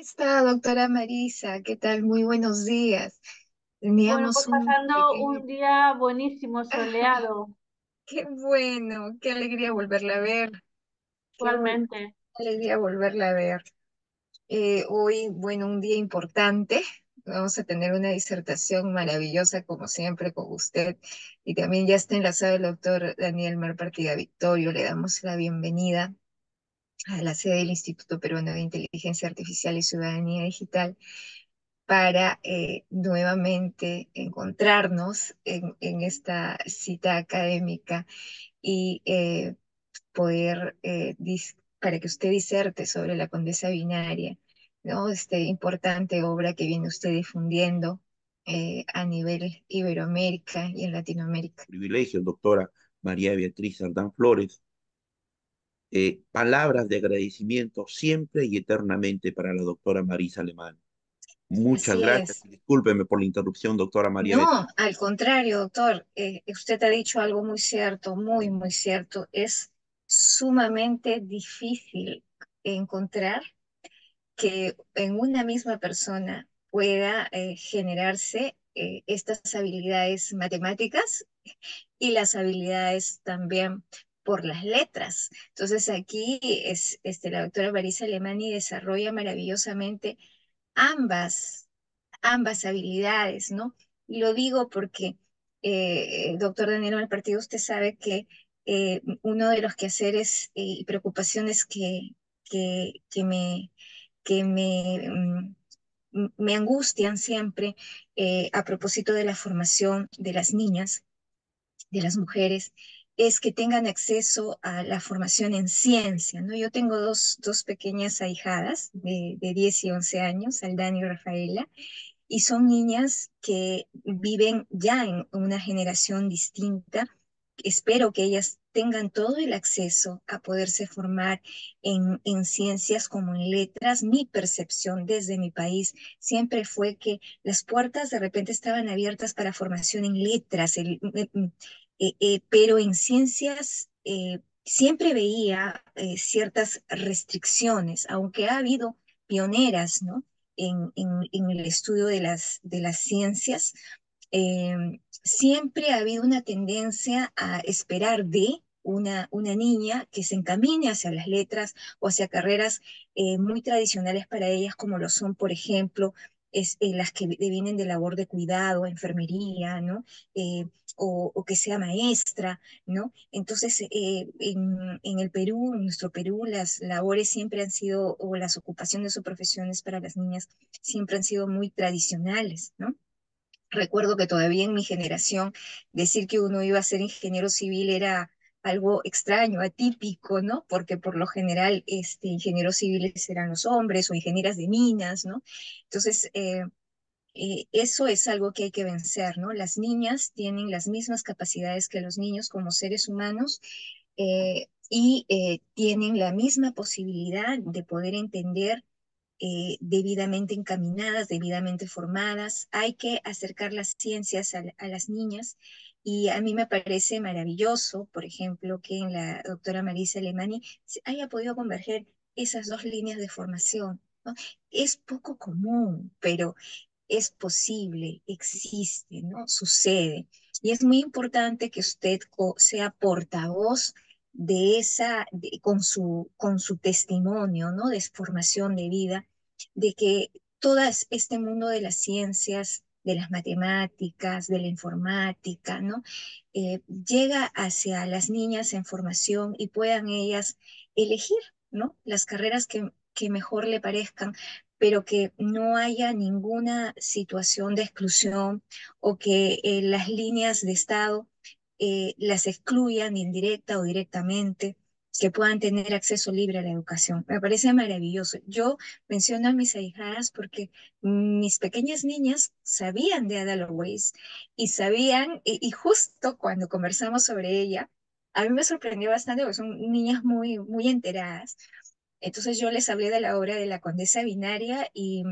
Está, doctora Marisa? ¿Qué tal? Muy buenos días. Bueno, pues Teníamos un pasando pequeño... un día buenísimo, soleado, Qué bueno, qué alegría volverla a ver, qué actualmente. alegría volverla a ver. Hoy, bueno, un día importante. Vamos a tener una disertación maravillosa, como siempre, con usted. Y también ya está enlazado el doctor Daniel Mar Partida Victorio. Le damos la bienvenida a la sede del Instituto Peruano de Inteligencia Artificial y Ciudadanía Digital para nuevamente encontrarnos en esta cita académica y poder, para que usted diserte sobre la Condesa Binaria, ¿no? Esta importante obra que viene usted difundiendo a nivel Iberoamérica y en Latinoamérica. Privilegio, doctora María Beatriz Sardán Flores. Palabras de agradecimiento siempre y eternamente para la doctora Marisa Alemán. Muchas Así gracias es. y discúlpeme por la interrupción, doctora María No, Beatriz. al contrario, doctor, usted ha dicho algo muy cierto, muy, muy cierto. Es sumamente difícil encontrar que en una misma persona pueda generarse estas habilidades matemáticas y las habilidades también por las letras. Entonces aquí la doctora Marisa Alemani desarrolla maravillosamente ambas, ambas habilidades, ¿no? Y lo digo porque, doctor Daniel Malpartido, usted sabe que uno de los quehaceres y preocupaciones que me angustian siempre a propósito de la formación de las niñas, de las mujeres, es que tengan acceso a la formación en ciencia, ¿no? Yo tengo dos pequeñas ahijadas de 10 y 11 años, Aldana y Rafaela, y son niñas que viven ya en una generación distinta. Espero que ellas tengan todo el acceso a poderse formar en ciencias como en letras. Mi percepción desde mi país siempre fue que las puertas de repente estaban abiertas para formación en letras, pero en ciencias siempre veía ciertas restricciones, aunque ha habido pioneras, ¿no? En el estudio de las ciencias, eh, siempre ha habido una tendencia a esperar de una niña que se encamine hacia las letras o hacia carreras muy tradicionales para ellas, como lo son, por ejemplo, las que vienen de labor de cuidado, enfermería, ¿no? O que sea maestra, ¿no? Entonces, en el Perú, en nuestro Perú, las labores siempre han sido, o las ocupaciones o profesiones para las niñas siempre han sido muy tradicionales, ¿no? Recuerdo que todavía en mi generación decir que uno iba a ser ingeniero civil era algo extraño, atípico, ¿no? Porque por lo general ingenieros civiles eran los hombres o ingenieras de minas, ¿no? Entonces, eso es algo que hay que vencer, ¿no? Las niñas tienen las mismas capacidades que los niños como seres humanos y tienen la misma posibilidad de poder entender debidamente encaminadas, debidamente formadas. Hay que acercar las ciencias a las niñas y a mí me parece maravilloso, por ejemplo, que en la doctora Marisa Alemani se haya podido converger esas dos líneas de formación, ¿no? Es poco común, pero es posible, existe, ¿no? Sucede. Y es muy importante que usted sea portavoz de con su testimonio, ¿no? De formación de vida, de que todo este mundo de las ciencias, de las matemáticas, de la informática, ¿no? Llega hacia las niñas en formación y puedan ellas elegir, ¿no? Las carreras que mejor le parezcan, pero que no haya ninguna situación de exclusión o que las líneas de Estado las excluyan indirecta o directamente, que puedan tener acceso libre a la educación. Me parece maravilloso. Yo menciono a mis ahijadas porque mis pequeñas niñas sabían de Ada Lovelace y sabían, y justo cuando conversamos sobre ella, a mí me sorprendió bastante porque son niñas muy, muy enteradas. Entonces yo les hablé de la obra de la Condesa Binaria y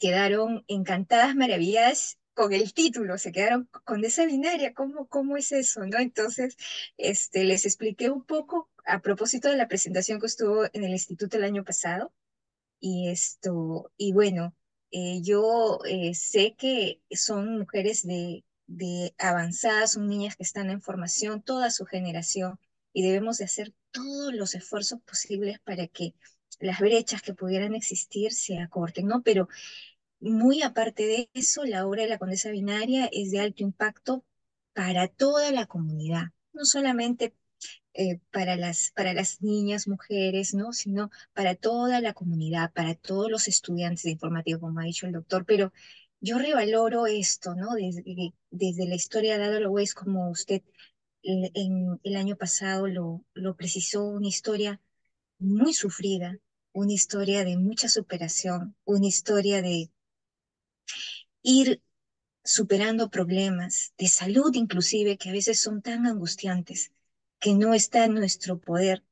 quedaron encantadas, maravilladas con el título, se quedaron Condesa Binaria, cómo es eso, ¿no? Entonces, les expliqué un poco a propósito de la presentación que estuvo en el instituto el año pasado y bueno, yo sé que son mujeres de avanzadas, son niñas que están en formación, toda su generación, y debemos de hacer todos los esfuerzos posibles para que las brechas que pudieran existir se acorten, ¿no? Pero muy aparte de eso, la obra de la Condesa Binaria es de alto impacto para toda la comunidad, no solamente para las niñas, mujeres, ¿no? Sino para toda la comunidad, para todos los estudiantes de informática, como ha dicho el doctor. Pero yo revaloro esto, ¿no? Desde la historia de Ada Lovelace, como usted en el año pasado lo precisó, una historia muy sufrida, una historia de mucha superación, una historia de ir superando problemas de salud inclusive que a veces son tan angustiantes que no está en nuestro poder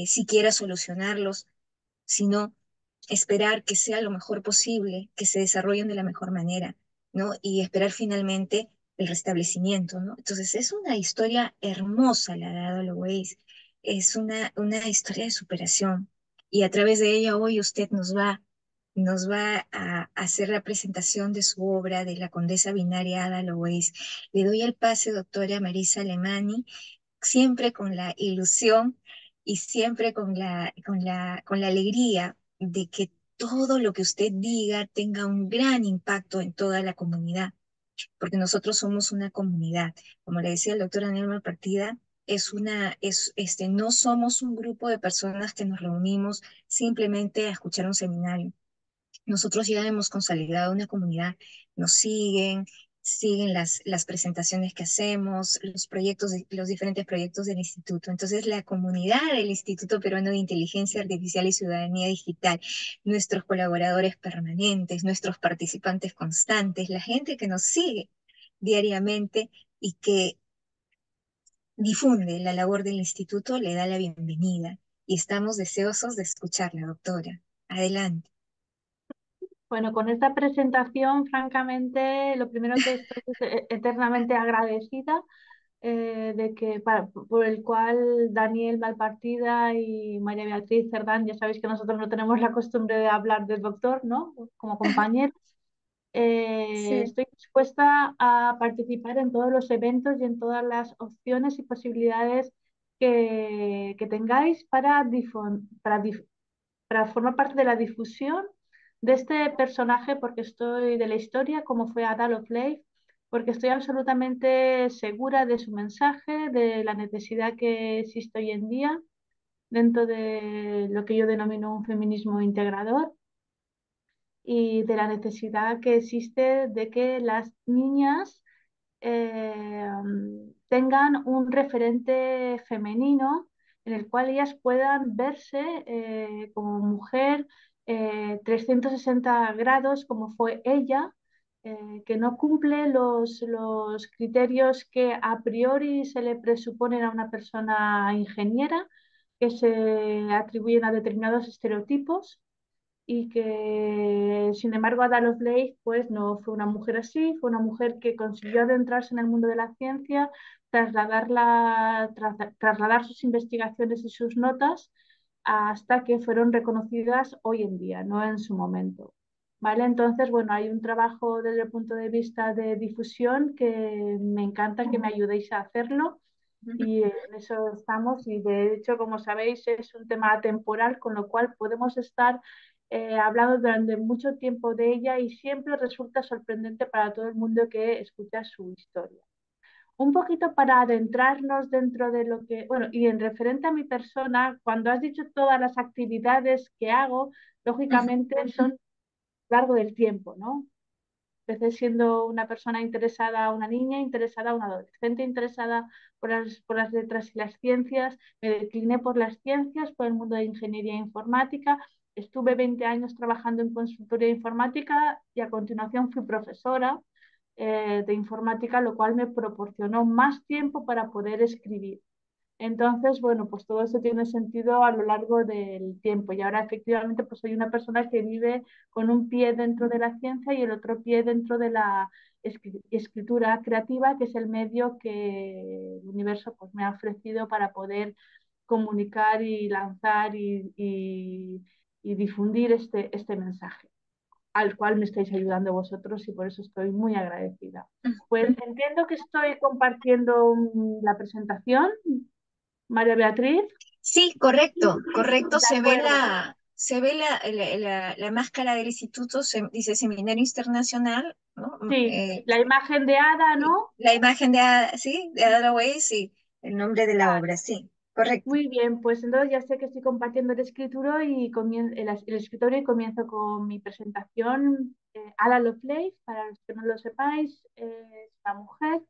siquiera solucionarlos, sino esperar que sea lo mejor posible, que se desarrollen de la mejor manera, ¿no? Y esperar finalmente el restablecimiento, ¿no? Entonces es una historia hermosa la de Ada Lovelace, es una historia de superación y a través de ella hoy usted nos va a hacer la presentación de su obra de la Condesa Binaria Ada Lovelace. Le doy el pase, doctora Marisa Alemani, siempre con la ilusión y siempre con la alegría de que todo lo que usted diga tenga un gran impacto en toda la comunidad, porque nosotros somos una comunidad. Como le decía el doctor Daniel Partida, no somos un grupo de personas que nos reunimos simplemente a escuchar un seminario. Nosotros ya hemos consolidado una comunidad, nos siguen las presentaciones que hacemos, los diferentes proyectos del instituto. Entonces, la comunidad del Instituto Peruano de Inteligencia Artificial y Ciudadanía Digital, nuestros colaboradores permanentes, nuestros participantes constantes, la gente que nos sigue diariamente y que difunde la labor del instituto, le da la bienvenida. Y estamos deseosos de escucharla, doctora. Adelante. Bueno, con esta presentación, francamente, lo primero que estoy es eternamente agradecida de que por el cual Daniel Malpartida y María Beatriz Cerdán, ya sabéis que nosotros no tenemos la costumbre de hablar del doctor, ¿no? Como compañeros. Sí. Estoy dispuesta a participar en todos los eventos y en todas las opciones y posibilidades que tengáis para formar parte de la difusión de este personaje, porque estoy de la historia, como fue Ada Lovelace, porque estoy absolutamente segura de su mensaje, de la necesidad que existe hoy en día dentro de lo que yo denomino un feminismo integrador y de la necesidad que existe de que las niñas eh, tengan un referente femenino en el cual ellas puedan verse como mujer 360 grados, como fue ella, que no cumple los criterios que a priori se le presuponen a una persona ingeniera, que se atribuyen a determinados estereotipos y que, sin embargo, Ada Lovelace pues no fue una mujer así, fue una mujer que consiguió adentrarse en el mundo de la ciencia, trasladar sus investigaciones y sus notas hasta que fueron reconocidas hoy en día, no en su momento. ¿Vale? Entonces, bueno, hay un trabajo desde el punto de vista de difusión que me encanta que me ayudéis a hacerlo y en eso estamos y de hecho, como sabéis, es un tema atemporal, con lo cual podemos estar hablando durante mucho tiempo de ella y siempre resulta sorprendente para todo el mundo que escucha su historia. Un poquito para adentrarnos dentro de lo que, bueno, y en referente a mi persona, cuando has dicho todas las actividades que hago, lógicamente son a lo largo del tiempo, ¿no? Empecé siendo una persona interesada, una niña interesada, una adolescente interesada por las letras y las ciencias. Me decliné por las ciencias, por el mundo de ingeniería e informática. Estuve 20 años trabajando en consultoría informática y a continuación fui profesora de informática, lo cual me proporcionó más tiempo para poder escribir. Entonces, bueno, pues todo eso tiene sentido a lo largo del tiempo y ahora efectivamente pues soy una persona que vive con un pie dentro de la ciencia y el otro pie dentro de la escritura creativa, que es el medio que el universo pues me ha ofrecido para poder comunicar y lanzar y difundir este mensaje, al cual me estáis ayudando vosotros y por eso estoy muy agradecida. Pues entiendo que estoy compartiendo la presentación, María Beatriz. Sí, correcto, correcto. De acuerdo. Se ve la máscara del instituto, dice Seminario Internacional, ¿no? Sí, la imagen de Ada, ¿no? La imagen sí, de Ada Lovelace, sí, el nombre de la obra, sí, correcto. Muy bien, pues entonces ya sé que estoy compartiendo el escritorio y el escritorio y comienzo con mi presentación. Ada Lovelace, para los que no lo sepáis, es una mujer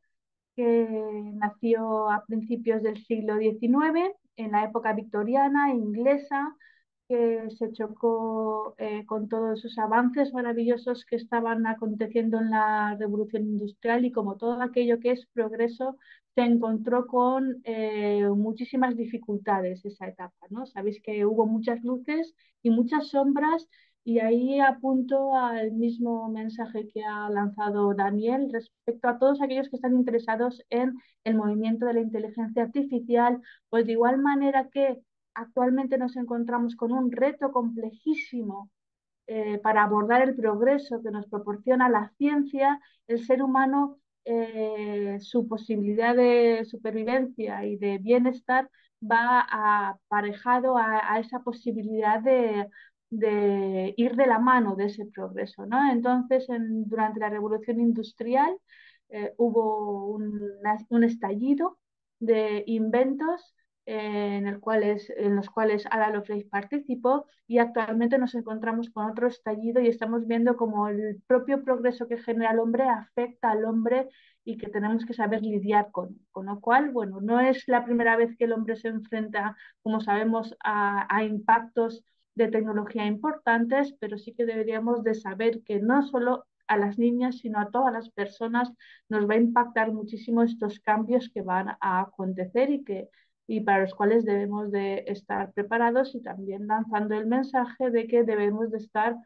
que nació a principios del siglo XIX, en la época victoriana, inglesa, que se chocó con todos esos avances maravillosos que estaban aconteciendo en la Revolución Industrial y como todo aquello que es progreso, se encontró con muchísimas dificultades esa etapa, ¿no? Sabéis que hubo muchas luces y muchas sombras y ahí apunto al mismo mensaje que ha lanzado Daniel respecto a todos aquellos que están interesados en el movimiento de la inteligencia artificial, pues de igual manera que actualmente nos encontramos con un reto complejísimo para abordar el progreso que nos proporciona la ciencia, el ser humano, su posibilidad de supervivencia y de bienestar va aparejado a esa posibilidad de ir de la mano de ese progreso, ¿no? Entonces, durante la Revolución Industrial hubo un estallido de inventos en los cuales Ada Lovelace participó y actualmente nos encontramos con otro estallido y estamos viendo cómo el propio progreso que genera el hombre afecta al hombre y que tenemos que saber lidiar con lo cual, bueno, no es la primera vez que el hombre se enfrenta, como sabemos, a impactos de tecnología importantes, pero sí que deberíamos de saber que no solo a las niñas, sino a todas las personas nos va a impactar muchísimo estos cambios que van a acontecer y para los cuales debemos de estar preparados y también lanzando el mensaje de que debemos de estar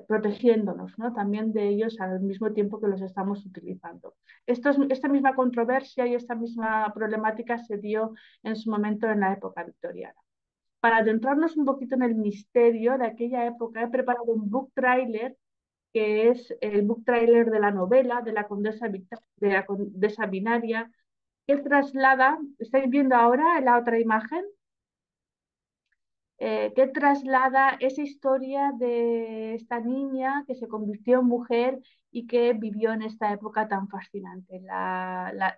protegiéndonos, ¿no? También de ellos al mismo tiempo que los estamos utilizando. Esta misma controversia y esta misma problemática se dio en su momento en la época victoriana. Para adentrarnos un poquito en el misterio de aquella época, he preparado un book trailer que es el book trailer de la novela de la condesa Binaria, que traslada, ¿estáis viendo ahora la otra imagen? Que traslada esa historia de esta niña que se convirtió en mujer y que vivió en esta época tan fascinante.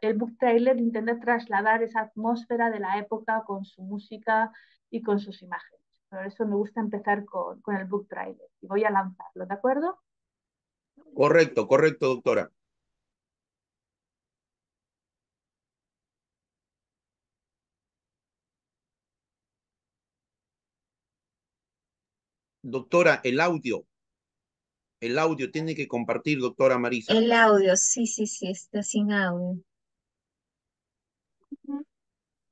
El book trailer intenta trasladar esa atmósfera de la época con su música y con sus imágenes. Por eso me gusta empezar con el book trailer y voy a lanzarlo, ¿de acuerdo? Correcto, correcto, doctora. Doctora, el audio tiene que compartir, doctora Marisa. El audio, sí, sí, sí, está sin audio.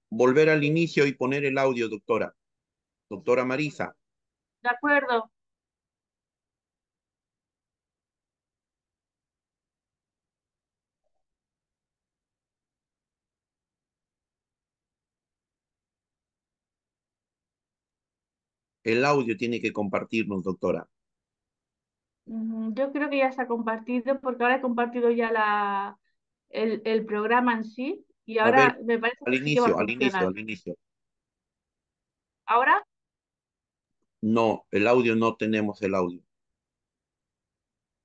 Volver al inicio y poner el audio, doctora. Doctora Marisa, De acuerdo. el audio tiene que compartirnos, doctora. Yo creo que ya se ha compartido porque ahora he compartido ya el programa en sí y A ver, ahora me parece al que sí que va a inicio, al inicio, funcionar. al inicio. ¿Ahora? No, el audio no tenemos el audio.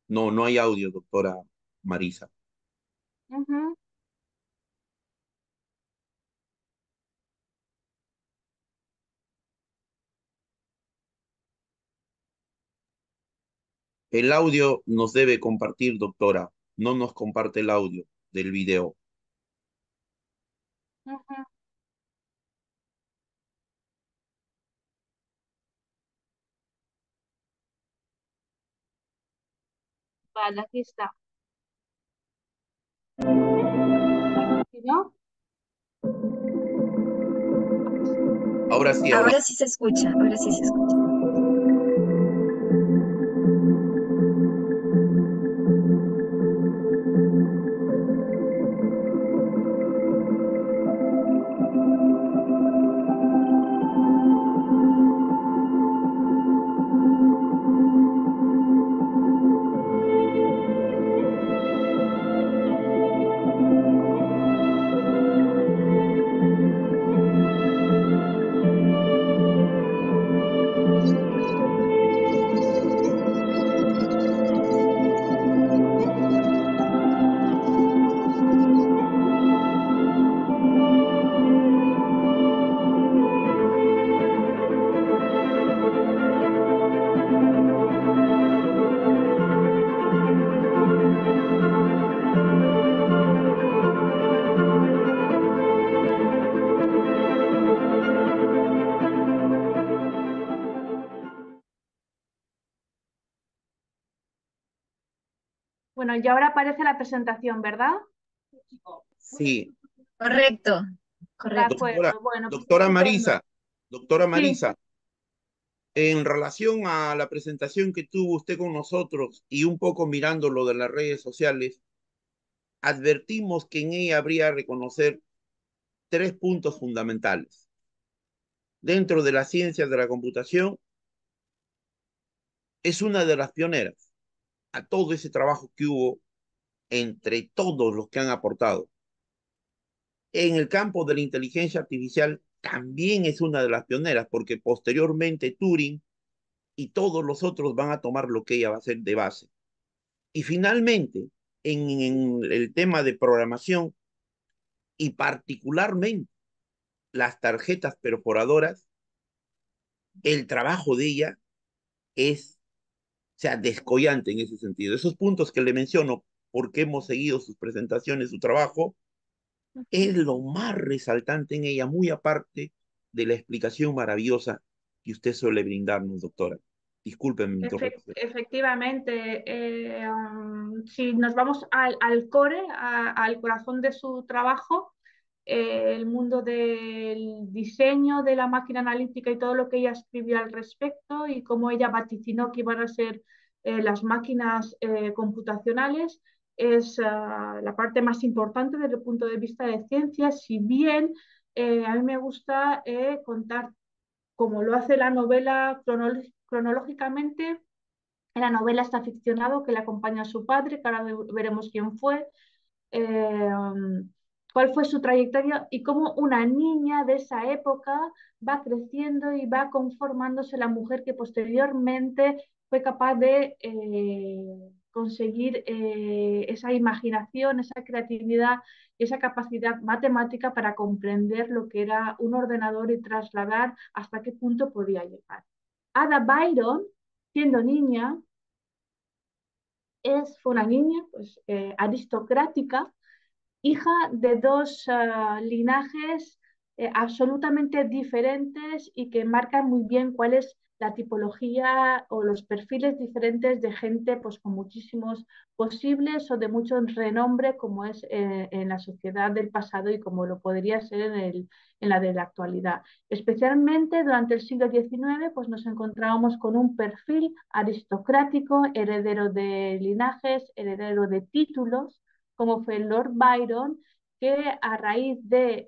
No, no hay audio, doctora Marisa. Ujú. El audio nos debe compartir, doctora. No nos comparte el audio del video. Ujú. Vale, aquí está. ¿Sí, no? Ahora sí, ahora. Ahora sí se escucha, ahora sí se escucha. Bueno, y ahora aparece la presentación, ¿verdad? Sí, Correcto, De correcto. doctora, acuerdo, bueno, pues doctora estupendo. Marisa, doctora Sí, Marisa, en relación a la presentación que tuvo usted con nosotros y un poco mirando lo de las redes sociales, advertimos que en ella habría reconocer tres puntos fundamentales. Dentro de las ciencias de la computación, es una de las pioneras a todo ese trabajo que hubo entre todos los que han aportado. En el campo de la inteligencia artificial también es una de las pioneras, porque posteriormente Turing y todos los otros van a tomar lo que ella va a hacer de base. Y finalmente, en el tema de programación y particularmente las tarjetas perforadoras, el trabajo de ella es, o sea, descollante en ese sentido. Esos puntos que le menciono, porque hemos seguido sus presentaciones, su trabajo, es lo más resaltante en ella, muy aparte de la explicación maravillosa que usted suele brindarnos, doctora. Disculpen mi interrupción. Efectivamente, si nos vamos al core, al corazón de su trabajo, el mundo del diseño de la máquina analítica y todo lo que ella escribió al respecto y cómo ella vaticinó que iban a ser las máquinas computacionales, es la parte más importante desde el punto de vista de ciencias, si bien a mí me gusta contar como lo hace la novela cronológicamente. En la novela está ficcionado que le acompaña a su padre, que ahora veremos quién fue, eh, cuál fue su trayectoria y cómo una niña de esa época va creciendo y va conformándose la mujer que posteriormente fue capaz de conseguir esa imaginación, esa creatividad, esa capacidad matemática para comprender lo que era un ordenador y trasladar hasta qué punto podía llegar. Ada Byron, siendo niña, fue una niña pues, aristocrática, hija de dos linajes absolutamente diferentes y que marcan muy bien cuál es la tipología o los perfiles diferentes de gente pues, con muchísimos posibles o de mucho renombre como es en la sociedad del pasado y como lo podría ser en la de la actualidad. Especialmente durante el siglo XIX pues, nos encontrábamos con un perfil aristocrático, heredero de linajes, heredero de títulos, como fue Lord Byron, que a raíz de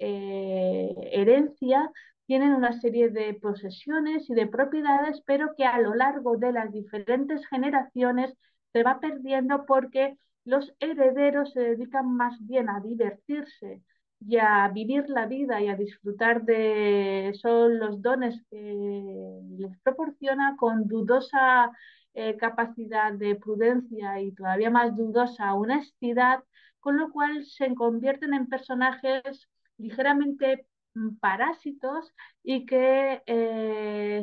herencia tienen una serie de posesiones y de propiedades, pero que a lo largo de las diferentes generaciones se va perdiendo porque los herederos se dedican más bien a divertirse y a vivir la vida y a disfrutar de son los dones que les proporciona con dudosa capacidad de prudencia y todavía más dudosa honestidad, con lo cual se convierten en personajes ligeramente parásitos y que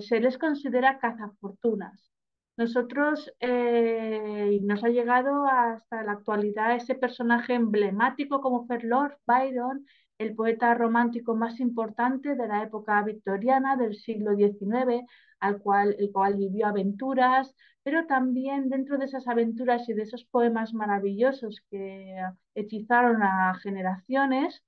se les considera cazafortunas. Nosotros nos ha llegado hasta la actualidad ese personaje emblemático como fue Lord Byron, el poeta romántico más importante de la época victoriana del siglo XIX, el cual vivió aventuras, pero también dentro de esas aventuras y de esos poemas maravillosos que hechizaron a generaciones,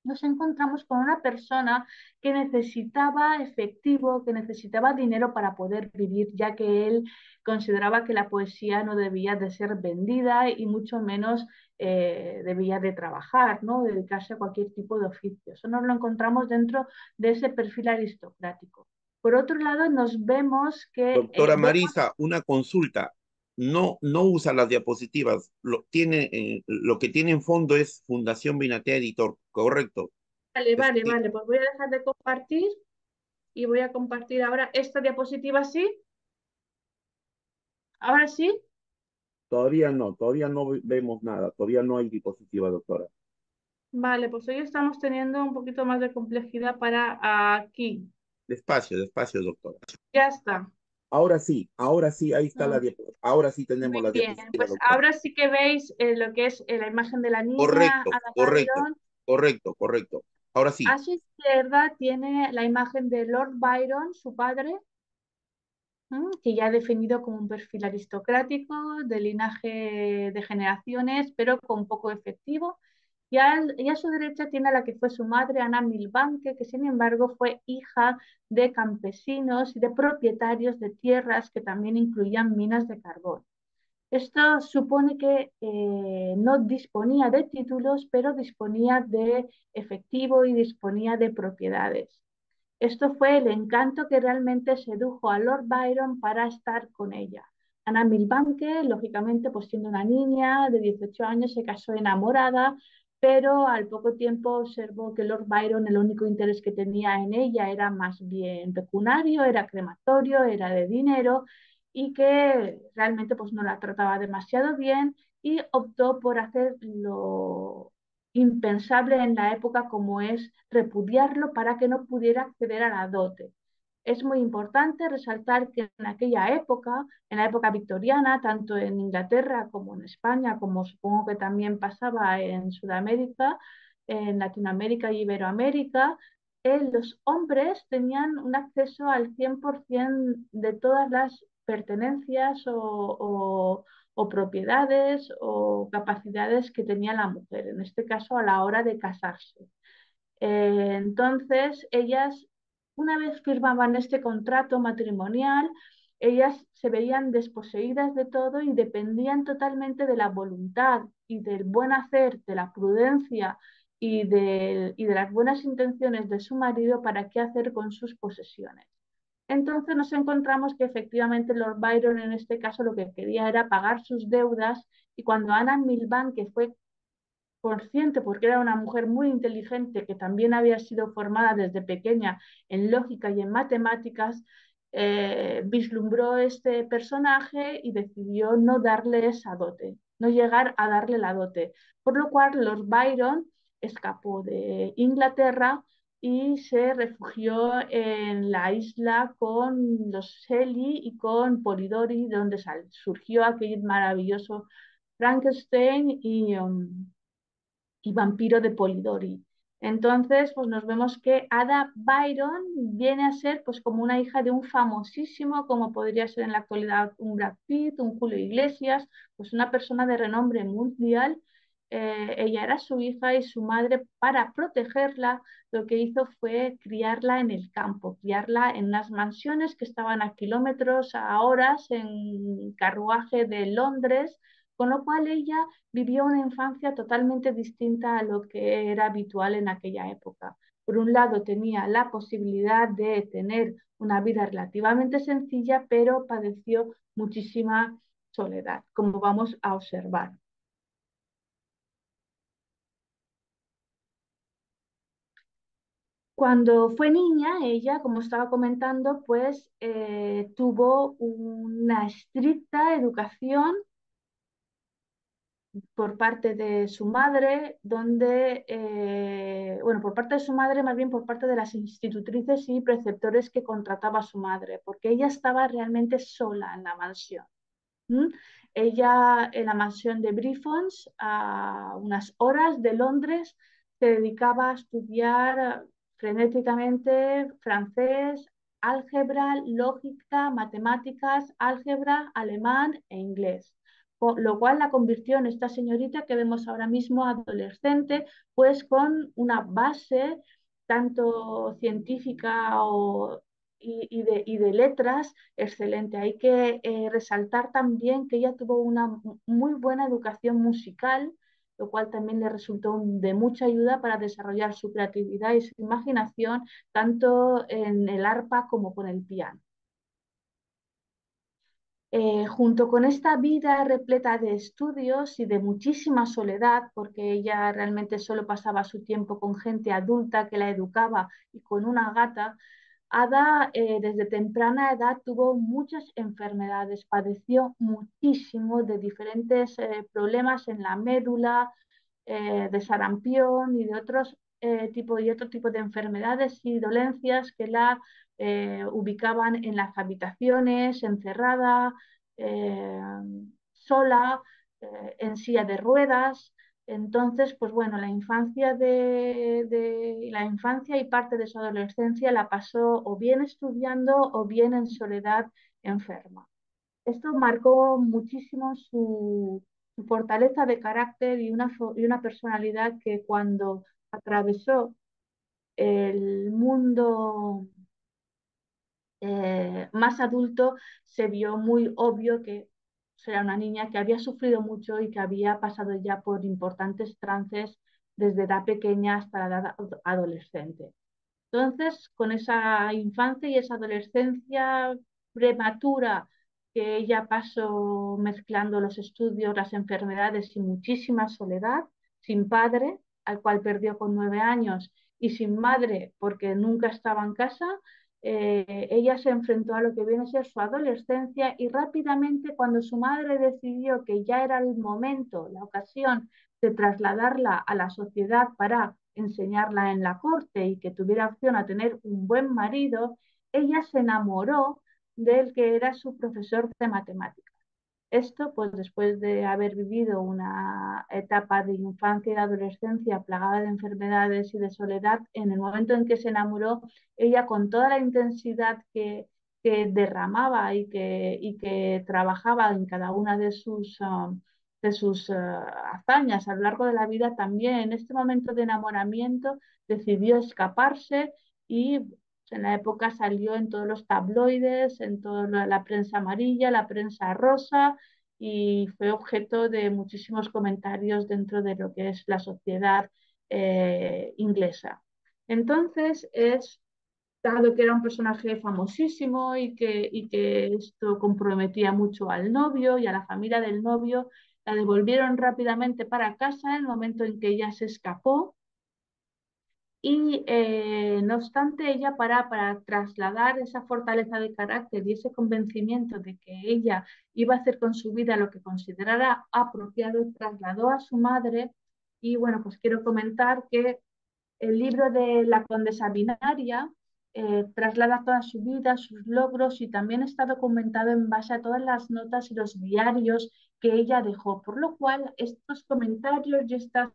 nos encontramos con una persona que necesitaba efectivo, que necesitaba dinero para poder vivir, ya que él consideraba que la poesía no debía de ser vendida y mucho menos debía de trabajar, ¿no? Dedicarse a cualquier tipo de oficio. Eso nos lo encontramos dentro de ese perfil aristocrático. Por otro lado, nos vemos que Doctora Marisa, una consulta. No, no usa las diapositivas. Lo que tiene en fondo es Fundación Binatea Editor, ¿correcto? vale, Es vale, que vale, pues voy a dejar de compartir y voy a compartir ahora esta diapositiva, ¿sí? Ahora sí. todavía no vemos nada, todavía no hay diapositiva, doctora. Vale, pues hoy estamos teniendo un poquito más de complejidad para aquí. Despacio, despacio, doctora. Ya está. Ahora sí, ahí está la Mm, diapositiva. Ahora sí Muy tenemos la bien, diapositiva, pues doctora. ahora sí que veis lo que es la imagen de la niña, Correcto, Ana correcto, Byron. correcto, correcto. Ahora sí. A su izquierda tiene la imagen de Lord Byron, su padre, que ya ha definido como un perfil aristocrático, de linaje de generaciones, pero con poco efectivo. Y a su derecha tiene a la que fue su madre, Ana Milbanke, que sin embargo fue hija de campesinos y de propietarios de tierras que también incluían minas de carbón. Esto supone que no disponía de títulos, pero disponía de efectivo y disponía de propiedades. Esto fue el encanto que realmente sedujo a Lord Byron para estar con ella. Anna Milbanke, lógicamente, pues siendo una niña de 18 años, se casó enamorada, pero al poco tiempo observó que Lord Byron el único interés que tenía en ella era más bien pecuniario, era crematorio, era de dinero y que realmente pues no la trataba demasiado bien y optó por hacer lo impensable en la época como es repudiarlo para que no pudiera acceder a la dote. Es muy importante resaltar que en aquella época, en la época victoriana, tanto en Inglaterra como en España, como supongo que también pasaba en Sudamérica, en Latinoamérica y Iberoamérica, los hombres tenían un acceso al 100% de todas las pertenencias o propiedades o capacidades que tenía la mujer, en este caso a la hora de casarse. Entonces, ellas, una vez firmaban este contrato matrimonial, ellas se veían desposeídas de todo y dependían totalmente de la voluntad y del buen hacer, de la prudencia y de las buenas intenciones de su marido para qué hacer con sus posesiones. Entonces nos encontramos que efectivamente Lord Byron en este caso lo que quería era pagar sus deudas y cuando Anna Milbank, que fue consciente porque era una mujer muy inteligente que también había sido formada desde pequeña en lógica y en matemáticas, vislumbró este personaje y decidió no darle esa dote, no llegar a darle la dote. Por lo cual Lord Byron escapó de Inglaterra y se refugió en la isla con los Shelley y con Polidori, donde surgió aquel maravilloso Frankenstein y Vampiro de Polidori. Entonces, pues nos vemos que Ada Byron viene a ser pues como una hija de un famosísimo, como podría ser en la actualidad un Brad Pitt, un Julio Iglesias, pues una persona de renombre mundial. Ella era su hija y su madre, para protegerla, lo que hizo fue criarla en el campo, criarla en unas mansiones que estaban a kilómetros, a horas, en carruaje de Londres, con lo cual ella vivió una infancia totalmente distinta a lo que era habitual en aquella época. Por un lado, tenía la posibilidad de tener una vida relativamente sencilla, pero padeció muchísima soledad, como vamos a observar. Cuando fue niña, ella, como estaba comentando, pues tuvo una estricta educación por parte de su madre, bueno, por parte de su madre, más bien por parte de las institutrices y preceptores que contrataba su madre, porque ella estaba realmente sola en la mansión. ¿Mm? Ella en la mansión de Briffons, a unas horas de Londres, se dedicaba a estudiar frenéticamente francés, álgebra, lógica, matemáticas, álgebra, alemán e inglés, lo cual la convirtió en esta señorita que vemos ahora mismo adolescente, pues con una base tanto científica y de letras excelente. Hay que resaltar también que ella tuvo una muy buena educación musical, lo cual también le resultó de mucha ayuda para desarrollar su creatividad y su imaginación, tanto en el arpa como con el piano. Junto con esta vida repleta de estudios y de muchísima soledad, porque ella realmente solo pasaba su tiempo con gente adulta que la educaba y con una gata, Ada desde temprana edad tuvo muchas enfermedades, padeció muchísimo de diferentes problemas en la médula, de sarampión y de otro tipo de enfermedades y dolencias que la ubicaban en las habitaciones, encerrada, eh, sola, en silla de ruedas. Entonces, pues bueno, la infancia y parte de su adolescencia la pasó o bien estudiando o bien en soledad enferma. Esto marcó muchísimo su fortaleza de carácter y una personalidad que cuando atravesó el mundo más adulto se vio muy obvio que era una niña que había sufrido mucho y que había pasado ya por importantes trances desde edad pequeña hasta la edad adolescente. Entonces, con esa infancia y esa adolescencia prematura que ella pasó mezclando los estudios, las enfermedades y muchísima soledad, sin padre, al cual perdió con 9 años, y sin madre porque nunca estaba en casa, ella se enfrentó a lo que viene a ser su adolescencia y rápidamente cuando su madre decidió que ya era el momento, la ocasión de trasladarla a la sociedad para enseñarla en la corte y que tuviera opción a tener un buen marido, ella se enamoró del que era su profesor de matemáticas. Esto, pues después de haber vivido una etapa de infancia y de adolescencia plagada de enfermedades y de soledad, en el momento en que se enamoró, ella con toda la intensidad que derramaba y que trabajaba en cada una de sus hazañas a lo largo de la vida, también en este momento de enamoramiento decidió escaparse y en la época salió en todos los tabloides, en toda la prensa amarilla, la prensa rosa, y fue objeto de muchísimos comentarios dentro de lo que es la sociedad inglesa. Entonces, dado que era un personaje famosísimo y que esto comprometía mucho al novio y a la familia del novio, la devolvieron rápidamente para casa en el momento en que ella se escapó y no obstante, ella para trasladar esa fortaleza de carácter y ese convencimiento de que ella iba a hacer con su vida lo que considerara apropiado, trasladó a su madre. Y bueno, pues quiero comentar que el libro de la condesa binaria traslada toda su vida, sus logros y también está documentado en base a todas las notas y los diarios que ella dejó, por lo cual estos comentarios y estos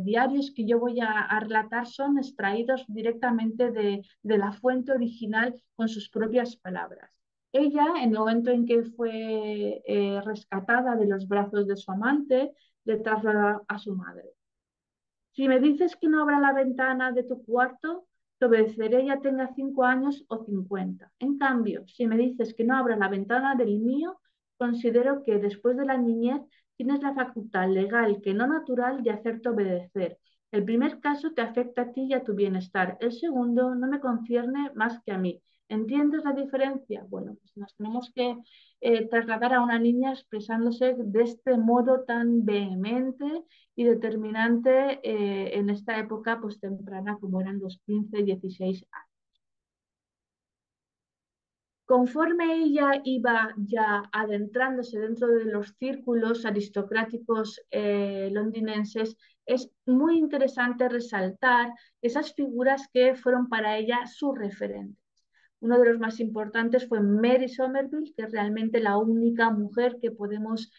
diarios que yo voy a relatar son extraídos directamente de la fuente original con sus propias palabras. Ella, en el momento en que fue rescatada de los brazos de su amante, le trasladó a su madre. Si me dices que no abra la ventana de tu cuarto, te obedeceré ya tenga 5 años o 50. En cambio, si me dices que no abra la ventana del mío, considero que después de la niñez tienes la facultad legal que no natural de hacerte obedecer. El primer caso te afecta a ti y a tu bienestar. El segundo no me concierne más que a mí. ¿Entiendes la diferencia? Bueno, pues nos tenemos que trasladar a una niña expresándose de este modo tan vehemente y determinante en esta época pues temprana como eran los 15, 16 años. Conforme ella iba ya adentrándose dentro de los círculos aristocráticos londinenses, es muy interesante resaltar esas figuras que fueron para ella sus referentes. Uno de los más importantes fue Mary Somerville, que es realmente la única mujer que podemos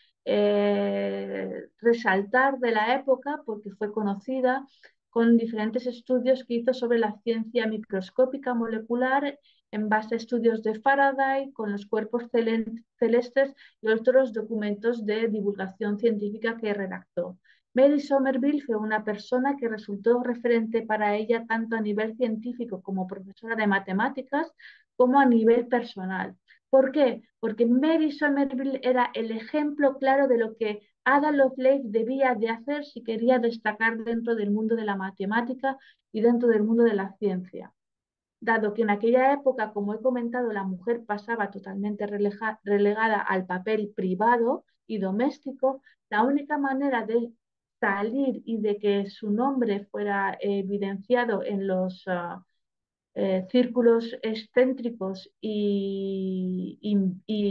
resaltar de la época porque fue conocida con diferentes estudios que hizo sobre la ciencia microscópica molecular en base a estudios de Faraday con los cuerpos celestes y otros documentos de divulgación científica que redactó. Mary Somerville fue una persona que resultó referente para ella tanto a nivel científico como profesora de matemáticas, como a nivel personal. ¿Por qué? Porque Mary Somerville era el ejemplo claro de lo que Ada Lovelace debía de hacer si quería destacar dentro del mundo de la matemática y dentro del mundo de la ciencia. Dado que en aquella época, como he comentado, la mujer pasaba totalmente relegada al papel privado y doméstico, la única manera de salir y de que su nombre fuera evidenciado en los círculos excéntricos y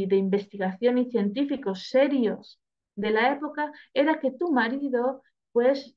de investigación y científicos serios de la época era que tu marido pues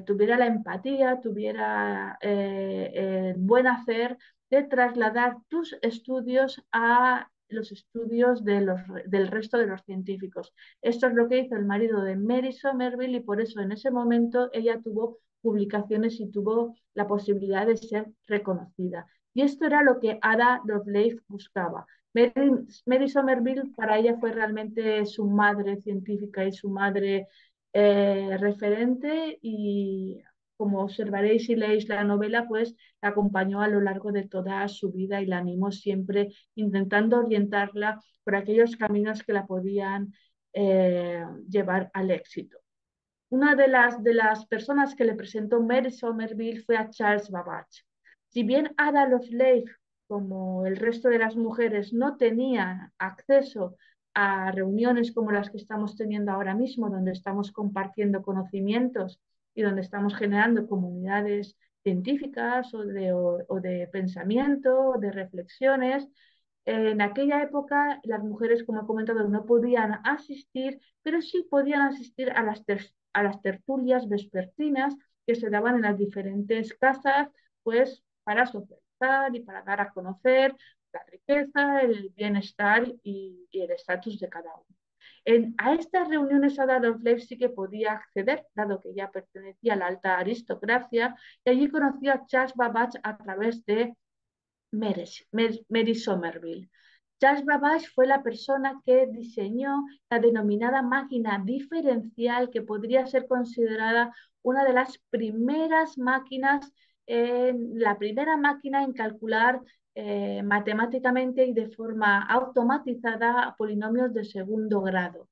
tuviera la empatía, tuviera el buen hacer de trasladar tus estudios a los estudios del resto de los científicos. Esto es lo que hizo el marido de Mary Somerville y por eso en ese momento ella tuvo publicaciones y tuvo la posibilidad de ser reconocida. Y esto era lo que Ada Lovelace buscaba, Mary Somerville para ella fue realmente su madre científica y su madre referente, y como observaréis si leéis la novela, pues la acompañó a lo largo de toda su vida y la animó siempre intentando orientarla por aquellos caminos que la podían llevar al éxito. Una de las personas que le presentó Mary Somerville fue a Charles Babbage. Si bien Ada Lovelace, como el resto de las mujeres, no tenía acceso a reuniones como las que estamos teniendo ahora mismo, donde estamos compartiendo conocimientos y donde estamos generando comunidades científicas o de pensamiento, de reflexiones, en aquella época las mujeres, como he comentado, no podían asistir, pero sí podían asistir a las tertulias vespertinas que se daban en las diferentes casas, pues para socializar y para dar a conocer la riqueza, el bienestar y el estatus de cada uno. A estas reuniones Ada Lovelace sí que podía acceder, dado que ya pertenecía a la alta aristocracia, y allí conoció a Charles Babbage a través de Mary Somerville. Charles Babbage fue la persona que diseñó la denominada máquina diferencial, que podría ser considerada una de las primeras máquinas, la primera máquina en calcular matemáticamente y de forma automatizada polinomios de segundo grado.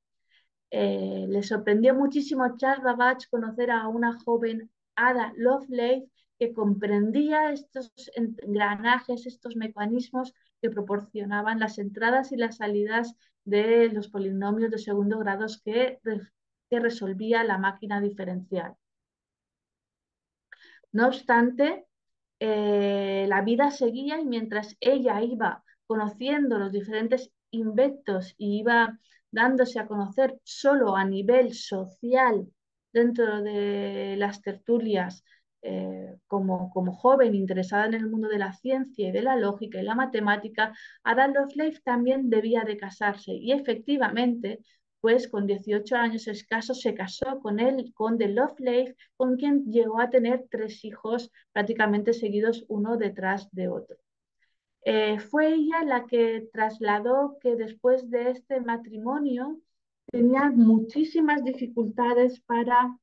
Le sorprendió muchísimo a Charles Babbage conocer a una joven Ada Lovelace que comprendía estos engranajes, estos mecanismos que proporcionaban las entradas y las salidas de los polinomios de segundo grado que resolvía la máquina diferencial. No obstante, la vida seguía, y mientras ella iba conociendo los diferentes inventos y iba dándose a conocer solo a nivel social dentro de las tertulias, como joven interesada en el mundo de la ciencia y de la lógica y la matemática, Ada Lovelace también debía de casarse, y efectivamente, pues con 18 años escasos se casó con el conde Lovelace, con quien llegó a tener 3 hijos prácticamente seguidos uno detrás de otro. Fue ella la que trasladó que después de este matrimonio tenía muchísimas dificultades para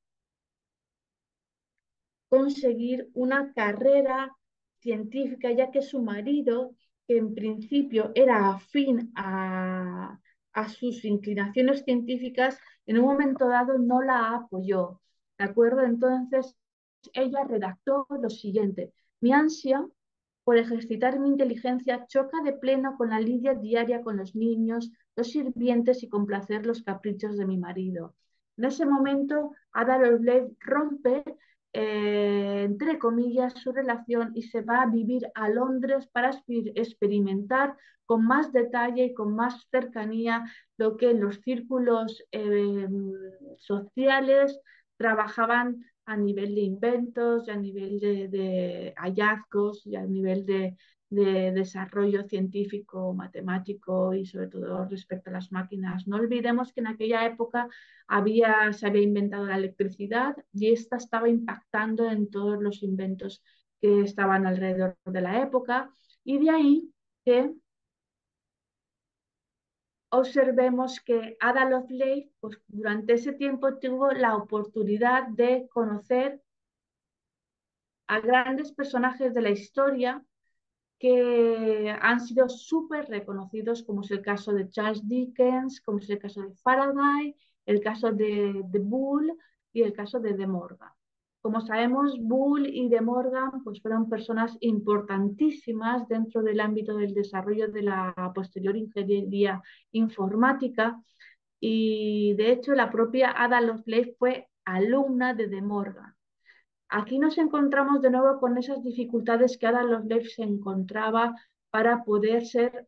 conseguir una carrera científica, ya que su marido, que en principio era afín a sus inclinaciones científicas, en un momento dado no la apoyó. ¿De acuerdo? Entonces ella redactó lo siguiente: mi ansia por ejercitar mi inteligencia choca de pleno con la lidia diaria con los niños, los sirvientes y complacer los caprichos de mi marido. En ese momento, Ada Lovelace rompe, entre comillas, su relación y se va a vivir a Londres para experimentar con más detalle y con más cercanía lo que en los círculos sociales trabajaban a nivel de inventos y a nivel de hallazgos y a nivel de desarrollo científico, matemático y sobre todo respecto a las máquinas. No olvidemos que en aquella época se había inventado la electricidad, y esta estaba impactando en todos los inventos que estaban alrededor de la época, y de ahí que observemos que Ada Lovelace, pues, durante ese tiempo tuvo la oportunidad de conocer a grandes personajes de la historia que han sido súper reconocidos, como es el caso de Charles Dickens, como es el caso de Faraday, el caso de Boole y el caso de De Morgan. Como sabemos, Boole y De Morgan pues, fueron personas importantísimas dentro del ámbito del desarrollo de la posterior ingeniería informática, y de hecho la propia Ada Lovelace fue alumna de Morgan. Aquí nos encontramos de nuevo con esas dificultades que Ada Lovelace se encontraba para poder ser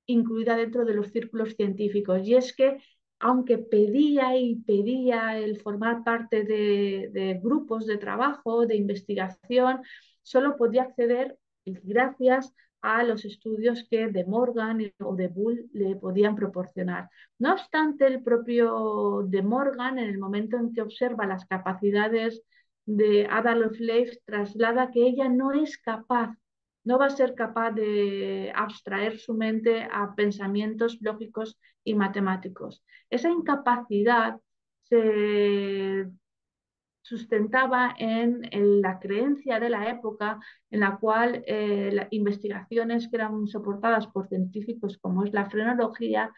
incluida dentro de los círculos científicos. Y es que, aunque pedía y pedía el formar parte de grupos de trabajo, de investigación, solo podía acceder gracias a los estudios que de Morgan o de Boole le podían proporcionar. No obstante, el propio de Morgan, en el momento en que observa las capacidades de Ada Lovelace, traslada que ella no es capaz no va a ser capaz de abstraer su mente a pensamientos lógicos y matemáticos. Esa incapacidad se sustentaba en la creencia de la época en la cual las investigaciones que eran soportadas por científicos como es la frenología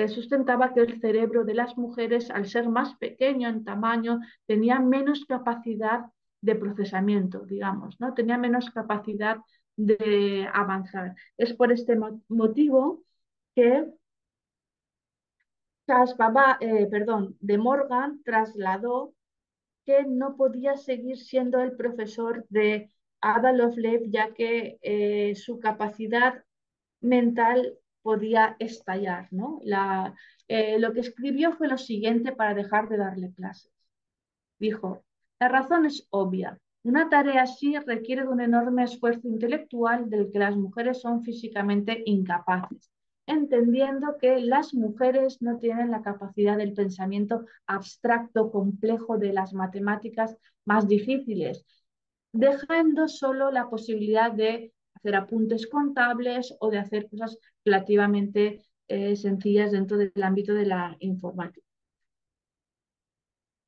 sustentaba que el cerebro de las mujeres, al ser más pequeño en tamaño, tenía menos capacidad de procesamiento, digamos, ¿no? Tenía menos capacidad de avanzar. Es por este motivo que De Morgan trasladó que no podía seguir siendo el profesor de Ada Lovelace, ya que su capacidad mental podía estallar, ¿no? Lo que escribió fue lo siguiente para dejar de darle clases. Dijo, la razón es obvia. Una tarea así requiere de un enorme esfuerzo intelectual del que las mujeres son físicamente incapaces, entendiendo que las mujeres no tienen la capacidad del pensamiento abstracto, complejo de las matemáticas más difíciles, dejando solo la posibilidad de hacer apuntes contables o de hacer cosas relativamente sencillas dentro del ámbito de la informática.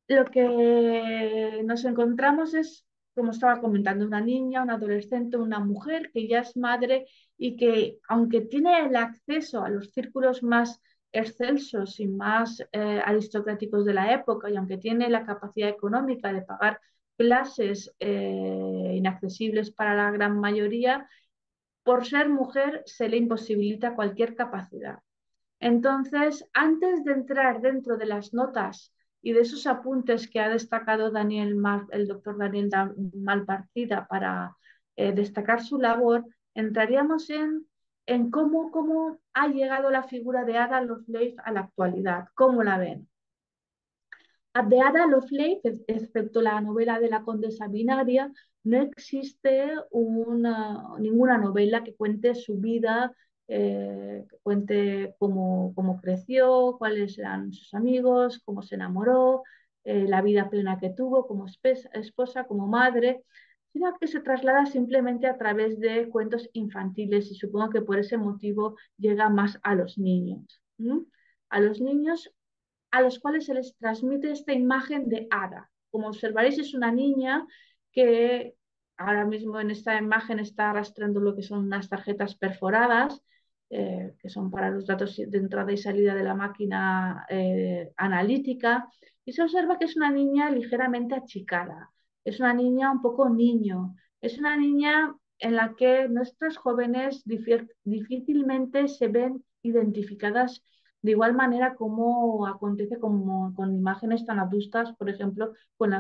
Lo que nos encontramos es, como estaba comentando, una niña, una adolescente, una mujer que ya es madre y que, aunque tiene el acceso a los círculos más excelsos y más aristocráticos de la época y aunque tiene la capacidad económica de pagar clases inaccesibles para la gran mayoría, por ser mujer se le imposibilita cualquier capacidad. Entonces, antes de entrar dentro de las notas y de esos apuntes que ha destacado el doctor Daniel Malpartida para destacar su labor, entraríamos en cómo ha llegado la figura de Ada Lovelace a la actualidad, cómo la ven. De Ada Lovelace, excepto la novela de la condesa binaria, no existe ninguna novela que cuente su vida, que cuente cómo creció, cuáles eran sus amigos, cómo se enamoró, la vida plena que tuvo como esposa, como madre, sino que se traslada simplemente a través de cuentos infantiles y supongo que por ese motivo llega más a los niños. ¿Mm? A los niños a los cuales se les transmite esta imagen de hada. Como observaréis, es una niña que ahora mismo en esta imagen está arrastrando lo que son unas tarjetas perforadas, que son para los datos de entrada y salida de la máquina analítica, y se observa que es una niña ligeramente achicada, es una niña un poco niño, es una niña en la que nuestras jóvenes difícilmente se ven identificadas de igual manera como acontece con imágenes tan adustas, por ejemplo,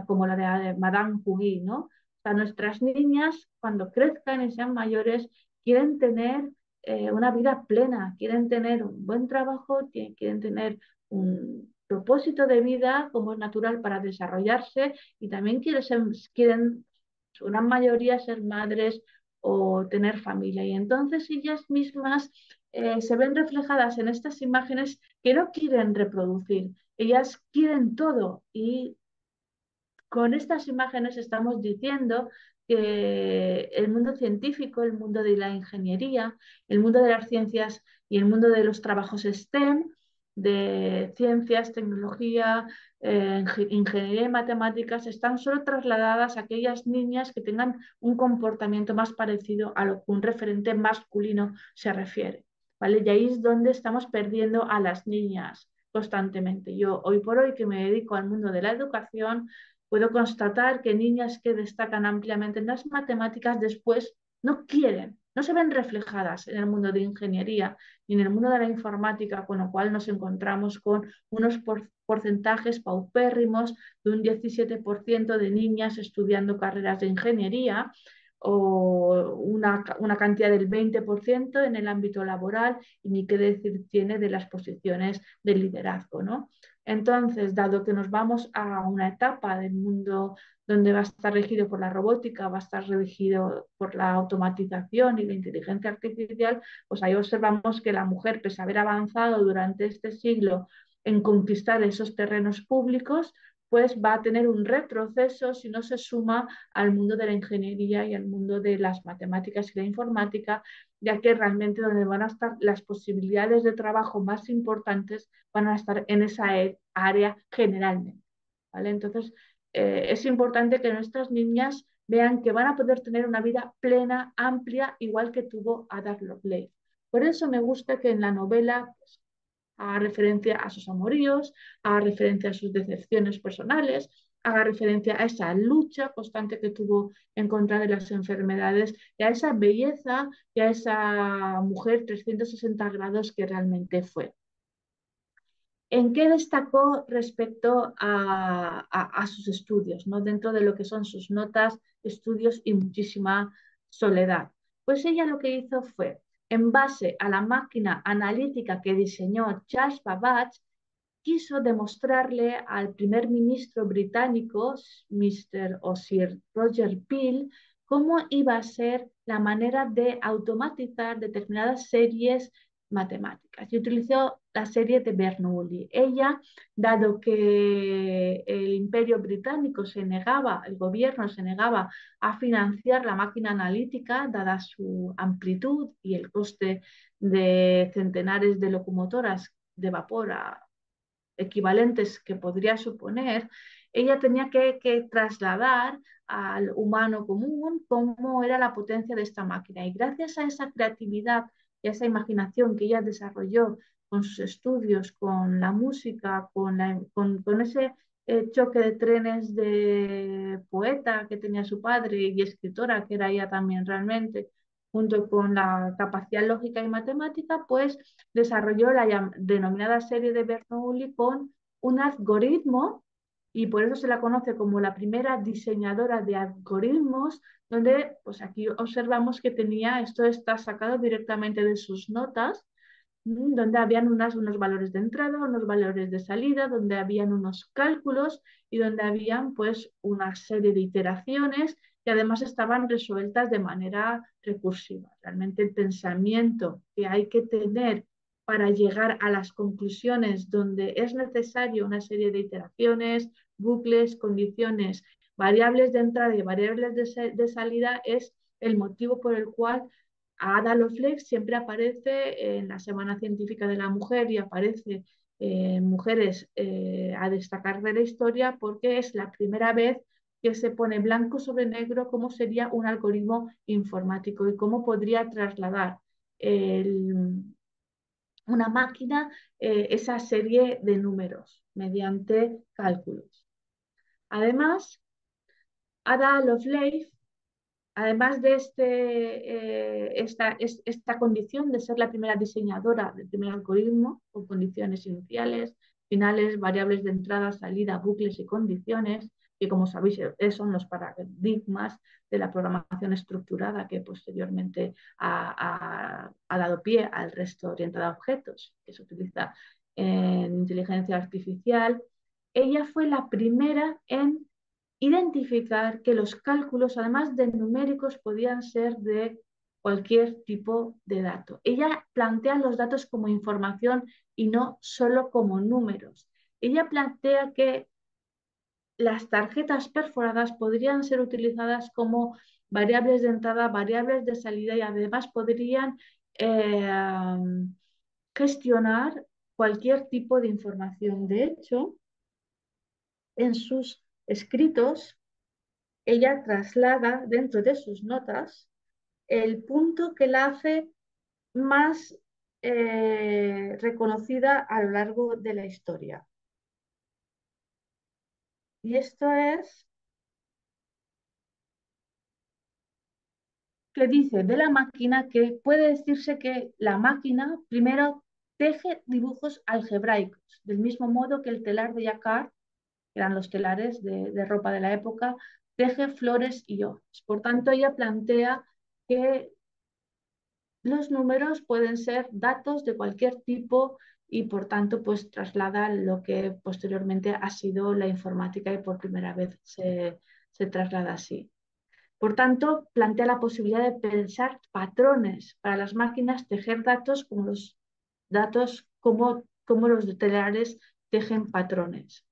como la de Madame Curie, ¿no? O sea, nuestras niñas, cuando crezcan y sean mayores, quieren tener una vida plena, quieren tener un buen trabajo, quieren tener un propósito de vida como es natural para desarrollarse y también quieren, su gran mayoría, ser madres o tener familia. Y entonces ellas mismas se ven reflejadas en estas imágenes que no quieren reproducir. Ellas quieren todo y con estas imágenes estamos diciendo que el mundo científico, el mundo de la ingeniería, el mundo de las ciencias y el mundo de los trabajos STEM, de ciencias, tecnología, ingeniería y matemáticas, están solo trasladadas a aquellas niñas que tengan un comportamiento más parecido a lo que un referente masculino se refiere. ¿Vale? Y ahí es donde estamos perdiendo a las niñas constantemente. Yo hoy por hoy que me dedico al mundo de la educación, puedo constatar que niñas que destacan ampliamente en las matemáticas después no quieren, no se ven reflejadas en el mundo de ingeniería ni en el mundo de la informática, con lo cual nos encontramos con unos porcentajes paupérrimos de un 17% de niñas estudiando carreras de ingeniería o una cantidad del 20% en el ámbito laboral y ni qué decir tiene de las posiciones de liderazgo, ¿no? Entonces, dado que nos vamos a una etapa del mundo donde va a estar regido por la robótica, va a estar regido por la automatización y la inteligencia artificial, pues ahí observamos que la mujer, pese a haber avanzado durante este siglo en conquistar esos terrenos públicos, pues va a tener un retroceso si no se suma al mundo de la ingeniería y al mundo de las matemáticas y la informática, ya que realmente donde van a estar las posibilidades de trabajo más importantes van a estar en esa área generalmente, ¿vale? Entonces, es importante que nuestras niñas vean que van a poder tener una vida plena, amplia, igual que tuvo Ada Lovelace. Por eso me gusta que en la novela pues, haga referencia a sus amoríos, haga referencia a sus decepciones personales, haga referencia a esa lucha constante que tuvo en contra de las enfermedades y a esa belleza y a esa mujer 360 grados que realmente fue. ¿En qué destacó respecto a sus estudios, ¿no? Dentro de lo que son sus notas, estudios y muchísima soledad? Pues ella lo que hizo fue, en base a la máquina analítica que diseñó Charles Babbage, quiso demostrarle al primer ministro británico, Mr. o Sir Roger Peel, cómo iba a ser la manera de automatizar determinadas series matemáticas. Y utilizó la serie de Bernoulli. Ella, dado que el imperio británico se negaba, el gobierno se negaba a financiar la máquina analítica, dada su amplitud y el coste de centenares de locomotoras de vapor equivalentes que podría suponer, ella tenía que trasladar al humano común cómo era la potencia de esta máquina. Y gracias a esa creatividad y a esa imaginación que ella desarrolló con sus estudios, con la música, con ese choque de trenes de poeta que tenía su padre y escritora, que era ella también realmente, junto con la capacidad lógica y matemática, pues desarrolló la denominada serie de Bernoulli con un algoritmo, y por eso se la conoce como la primera diseñadora de algoritmos, donde pues aquí observamos que tenía, esto está sacado directamente de sus notas, donde habían unos valores de entrada, unos valores de salida, donde habían unos cálculos y donde habían pues una serie de iteraciones que además estaban resueltas de manera recursiva. Realmente el pensamiento que hay que tener para llegar a las conclusiones donde es necesario una serie de iteraciones, bucles, condiciones, variables de entrada y variables de salida es el motivo por el cual Ada Lovelace siempre aparece en la Semana Científica de la Mujer y aparece Mujeres a destacar de la historia porque es la primera vez que se pone blanco sobre negro cómo sería un algoritmo informático y cómo podría trasladar una máquina esa serie de números mediante cálculos. Además, Ada Lovelace, además de esta condición de ser la primera diseñadora del primer algoritmo, con condiciones iniciales, finales, variables de entrada, salida, bucles y condiciones, que como sabéis son los paradigmas de la programación estructurada que posteriormente ha dado pie al resto orientado a objetos, que se utiliza en inteligencia artificial. Ella fue la primera en identificar que los cálculos, además de numéricos, podían ser de cualquier tipo de dato. Ella plantea los datos como información y no solo como números. Ella plantea que las tarjetas perforadas podrían ser utilizadas como variables de entrada, variables de salida y además podrían gestionar cualquier tipo de información. De hecho, en sus escritos, ella traslada dentro de sus notas el punto que la hace más reconocida a lo largo de la historia. Y esto es que dice de la máquina que puede decirse que la máquina primero teje dibujos algebraicos, del mismo modo que el telar de Jacquard, que eran los telares de ropa de la época, teje flores y hojas. Por tanto, ella plantea que los números pueden ser datos de cualquier tipo y por tanto pues traslada lo que posteriormente ha sido la informática y por primera vez se traslada así. Por tanto, plantea la posibilidad de pensar patrones para las máquinas, tejer datos como los datos como los de telares tejen patrones.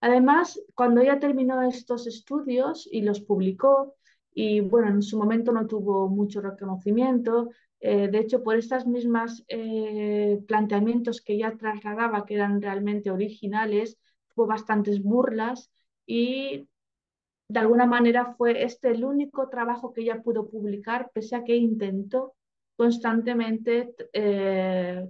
Además, cuando ella terminó estos estudios y los publicó, y bueno, en su momento no tuvo mucho reconocimiento, de hecho, por estas mismas planteamientos que ella trasladaba, que eran realmente originales, tuvo bastantes burlas y de alguna manera fue este el único trabajo que ella pudo publicar, pese a que intentó constantemente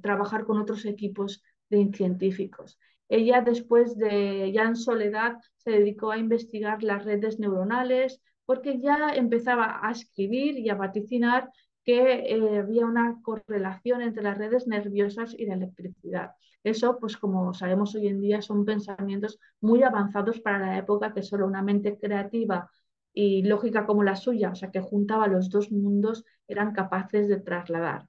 trabajar con otros equipos de científicos. Ella después de, ya en soledad, se dedicó a investigar las redes neuronales porque ya empezaba a escribir y a vaticinar que había una correlación entre las redes nerviosas y la electricidad. Eso, pues como sabemos hoy en día, son pensamientos muy avanzados para la época que solo una mente creativa y lógica como la suya, o sea, que juntaba los dos mundos, eran capaces de trasladar.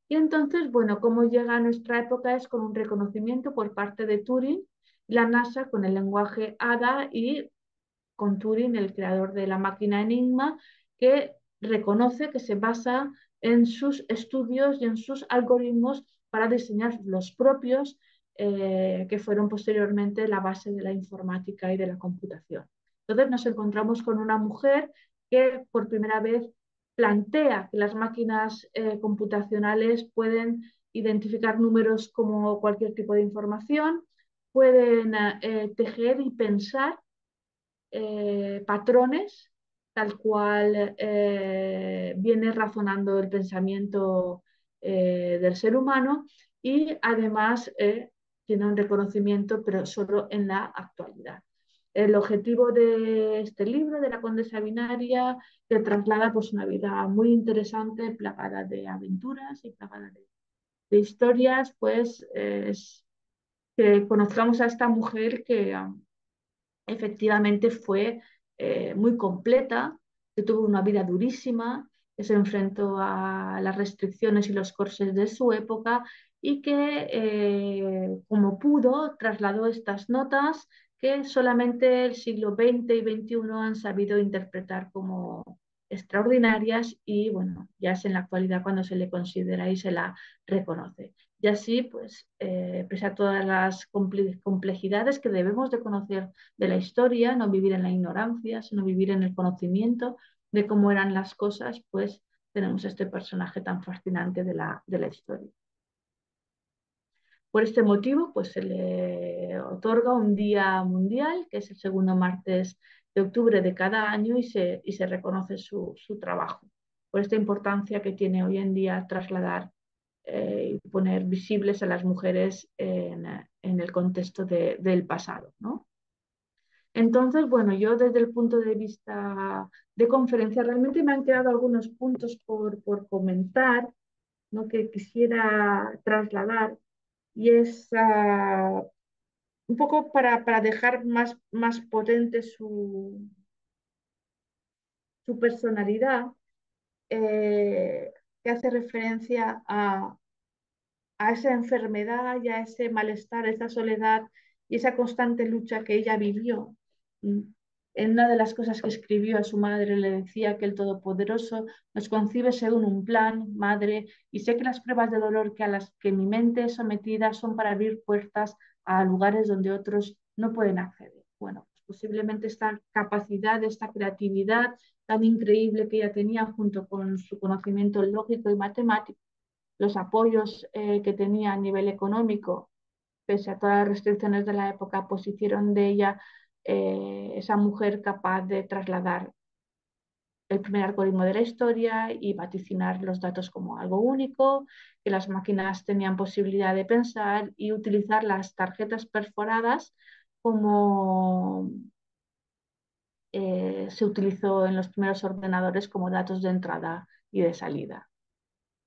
Y entonces, bueno, cómo llega a nuestra época es con un reconocimiento por parte de Turing, la NASA con el lenguaje ADA y con Turing, el creador de la máquina Enigma, que reconoce que se basa en sus estudios y en sus algoritmos para diseñar los propios, que fueron posteriormente la base de la informática y de la computación. Entonces nos encontramos con una mujer que por primera vez plantea que las máquinas computacionales pueden identificar números como cualquier tipo de información, pueden tejer y pensar patrones, tal cual viene razonando el pensamiento del ser humano y además tiene un reconocimiento, pero solo en la actualidad. El objetivo de este libro, de la Condesa Binaria, que traslada pues, una vida muy interesante, plagada de aventuras y plagada de historias, pues es que conozcamos a esta mujer que efectivamente fue muy completa, que tuvo una vida durísima, que se enfrentó a las restricciones y los corsés de su época y que, como pudo, trasladó estas notas que solamente el siglo XX y XXI han sabido interpretar como extraordinarias y, bueno, ya es en la actualidad cuando se le considera y se la reconoce. Y así, pues, pese a todas las complejidades que debemos de conocer de la historia, no vivir en la ignorancia, sino vivir en el conocimiento de cómo eran las cosas, pues tenemos este personaje tan fascinante de la historia. Por este motivo, pues se le otorga un día mundial, que es el segundo martes de octubre de cada año, y se reconoce su trabajo. Por esta importancia que tiene hoy en día trasladar y poner visibles a las mujeres en el contexto del pasado, ¿no? Entonces, bueno, yo desde el punto de vista de conferencia, realmente me han quedado algunos puntos por comentar, ¿no? Que quisiera trasladar, y es un poco para dejar más potente su personalidad, que hace referencia a esa enfermedad y a ese malestar, esa soledad y esa constante lucha que ella vivió. En una de las cosas que escribió a su madre le decía que el Todopoderoso nos concibe según un plan, madre, y sé que las pruebas de dolor que a las que mi mente es sometida son para abrir puertas a lugares donde otros no pueden acceder. Bueno, pues posiblemente esta capacidad, esta creatividad tan increíble que ella tenía junto con su conocimiento lógico y matemático, los apoyos que tenía a nivel económico, pese a todas las restricciones de la época, pues hicieron de ella esa mujer capaz de trasladar el primer algoritmo de la historia y vaticinar los datos como algo único, que las máquinas tenían posibilidad de pensar y utilizar las tarjetas perforadas como se utilizó en los primeros ordenadores como datos de entrada y de salida.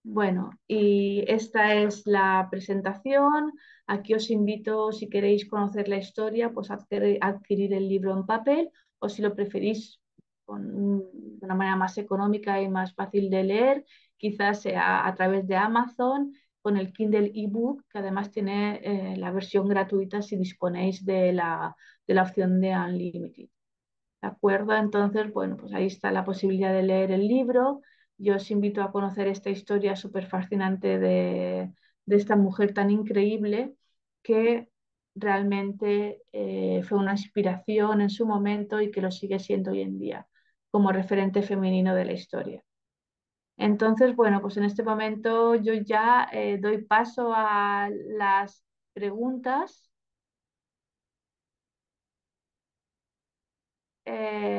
Bueno, y esta es la presentación. Aquí os invito, si queréis conocer la historia, pues a adquirir el libro en papel o si lo preferís de una manera más económica y más fácil de leer, quizás sea a través de Amazon con el Kindle ebook, que además tiene la versión gratuita si disponéis de la opción de Unlimited. ¿De acuerdo? Entonces, bueno, pues ahí está la posibilidad de leer el libro. Yo os invito a conocer esta historia súper fascinante de esta mujer tan increíble que realmente fue una inspiración en su momento y que lo sigue siendo hoy en día como referente femenino de la historia. Entonces, bueno, pues en este momento yo ya doy paso a las preguntas.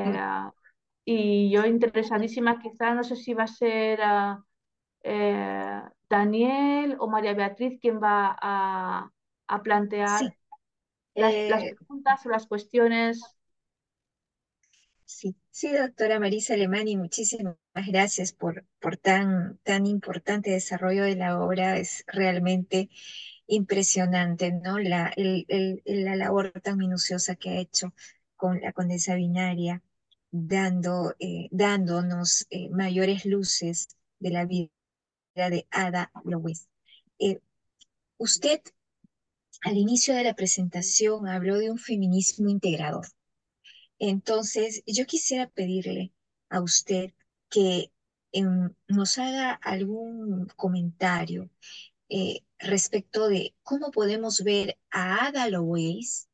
Mm, Eh, y yo interesadísima, quizá no sé si va a ser Daniel o María Beatriz quien va a plantear sí, las eh, preguntas o las cuestiones. sí, sí, doctora Marisa Alemani, muchísimas gracias por tan importante desarrollo de la obra. Es realmente impresionante, ¿no? La labor tan minuciosa que ha hecho con la condesa binaria, dándonos mayores luces de la vida de Ada Lovelace. Eh, Usted, al inicio de la presentación, habló de un feminismo integrador. Entonces, yo quisiera pedirle a usted que nos haga algún comentario respecto de cómo podemos ver a Ada Lovelace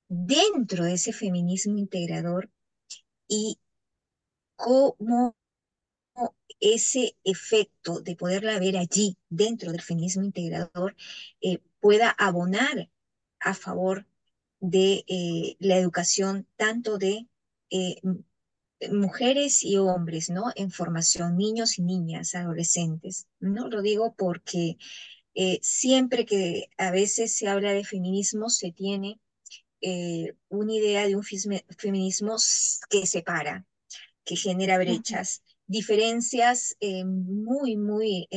dentro de ese feminismo integrador y cómo ese efecto de poderla ver allí dentro del feminismo integrador pueda abonar a favor de la educación tanto de eh, mujeres y hombres, ¿no? En formación, niños y niñas, adolescentes. No lo digo porque siempre que a veces se habla de feminismo se tiene una idea de un feminismo que separa, que genera Ujú, brechas, diferencias muy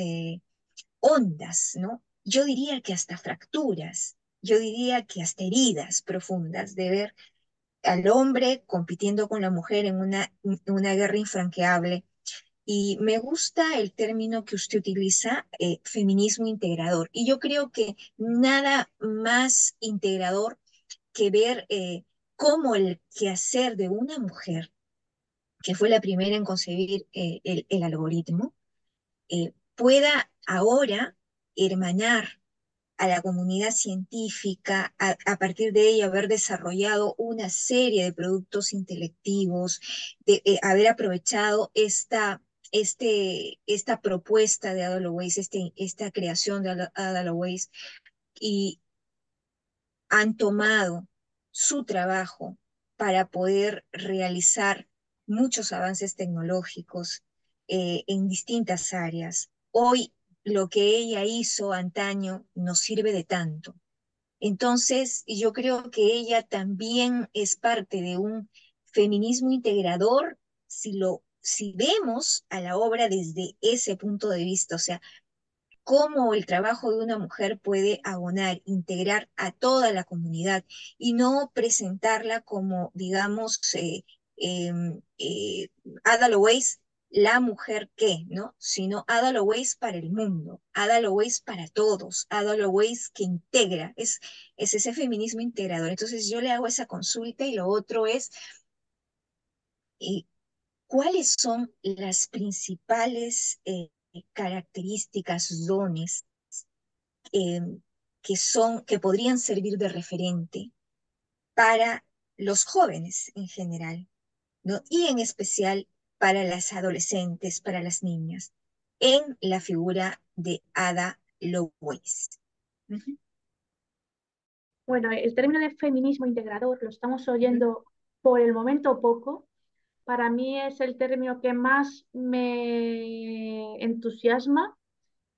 hondas, ¿no? Yo diría que hasta fracturas, yo diría que hasta heridas profundas de ver al hombre compitiendo con la mujer en una guerra infranqueable. Y me gusta el término que usted utiliza, feminismo integrador. Y yo creo que nada más integrador que ver cómo el quehacer de una mujer, que fue la primera en concebir el algoritmo, pueda ahora hermanar a la comunidad científica, a partir de ella haber desarrollado una serie de productos intelectivos, de haber aprovechado esta propuesta de Ada Lovelace, esta creación de Ada Lovelace, y han tomado su trabajo para poder realizar muchos avances tecnológicos en distintas áreas. Hoy lo que ella hizo antaño nos sirve de tanto. Entonces, yo creo que ella también es parte de un feminismo integrador si vemos a la obra desde ese punto de vista, o sea, cómo el trabajo de una mujer puede abonar, integrar a toda la comunidad y no presentarla como, digamos, eh, eh, Ada Lovelace, la mujer que, ¿no? Sino Ada Lovelace para el mundo, Ada Lovelace para todos, Ada Lovelace que integra, es ese feminismo integrador. Entonces yo le hago esa consulta y lo otro es, eh, ¿cuáles son las principales características, dones eh, que podrían servir de referente para los jóvenes en general, ¿no? Y en especial para las adolescentes, para las niñas, en la figura de Ada Lovelace? Ujú, Bueno, el término de feminismo integrador lo estamos ujú, oyendo por el momento poco. Para mí es el término que más me entusiasma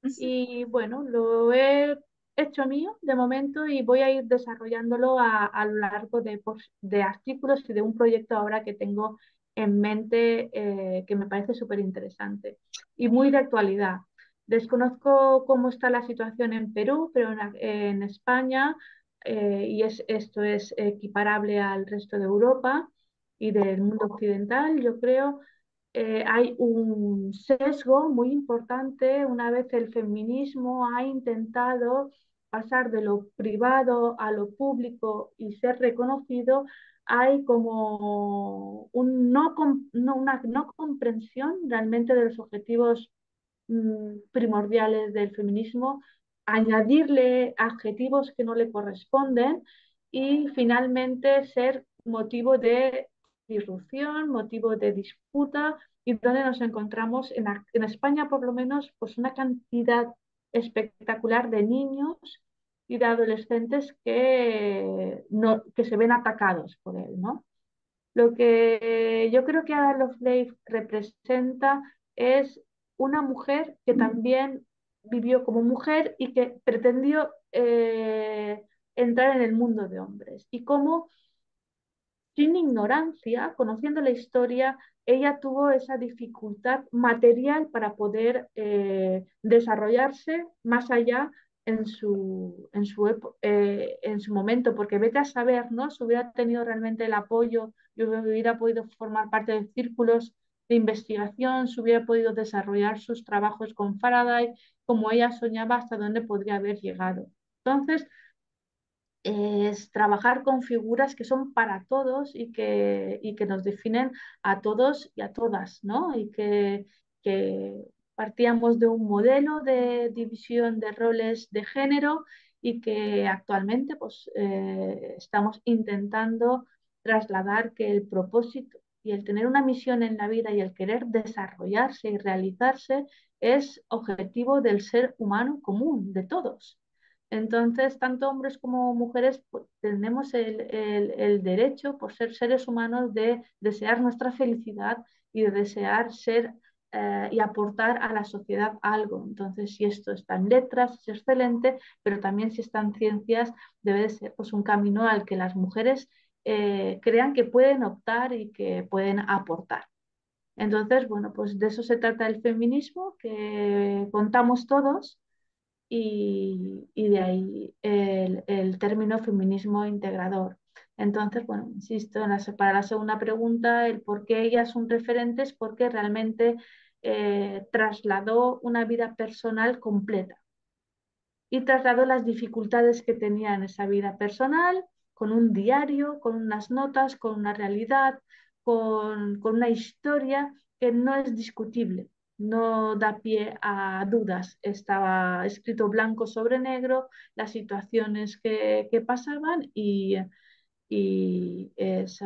ujú. y bueno, lo he hecho mío de momento y voy a ir desarrollándolo a lo largo de artículos y de un proyecto ahora que tengo en mente que me parece súper interesante y muy de actualidad. Desconozco cómo está la situación en Perú, pero en España, esto es equiparable al resto de Europa y del mundo occidental, yo creo hay un sesgo muy importante una vez el feminismo ha intentado pasar de lo privado a lo público y ser reconocido, hay como una no comprensión realmente de los objetivos primordiales del feminismo, añadirle adjetivos que no le corresponden y finalmente ser motivo de disrupción, motivo de disputa y donde nos encontramos en España por lo menos pues una cantidad espectacular de niños y de adolescentes que, no, que se ven atacados por él, ¿no? Lo que yo creo que Ada Lovelace representa es una mujer que también vivió como mujer y que pretendió entrar en el mundo de hombres. Y cómo, sin ignorancia, conociendo la historia, ella tuvo esa dificultad material para poder desarrollarse más allá en su momento, porque vete a saber, ¿no? Si hubiera tenido realmente el apoyo, yo hubiera podido formar parte de círculos de investigación, si hubiera podido desarrollar sus trabajos con Faraday, como ella soñaba, hasta dónde podría haber llegado. Entonces, es trabajar con figuras que son para todos y que nos definen a todos y a todas, ¿no? Que partíamos de un modelo de división de roles de género y que actualmente pues, estamos intentando trasladar que el propósito y el tener una misión en la vida y el querer desarrollarse y realizarse es objetivo del ser humano común, de todos. Entonces, tanto hombres como mujeres pues, tenemos el derecho, por ser seres humanos, de desear nuestra felicidad y de desear ser y aportar a la sociedad algo. Entonces, si esto está en letras, es excelente, pero también si está en ciencias, debe de ser pues, un camino al que las mujeres crean que pueden optar y que pueden aportar. Entonces, bueno, pues de eso se trata el feminismo, que contamos todos y de ahí el término feminismo integrador. Entonces, bueno, insisto, para la segunda pregunta, el por qué ella es un referente es porque realmente trasladó una vida personal completa y trasladó las dificultades que tenía en esa vida personal con un diario, con unas notas, con una realidad, con una historia que no es discutible, no da pie a dudas. Estaba escrito blanco sobre negro las situaciones que pasaban y es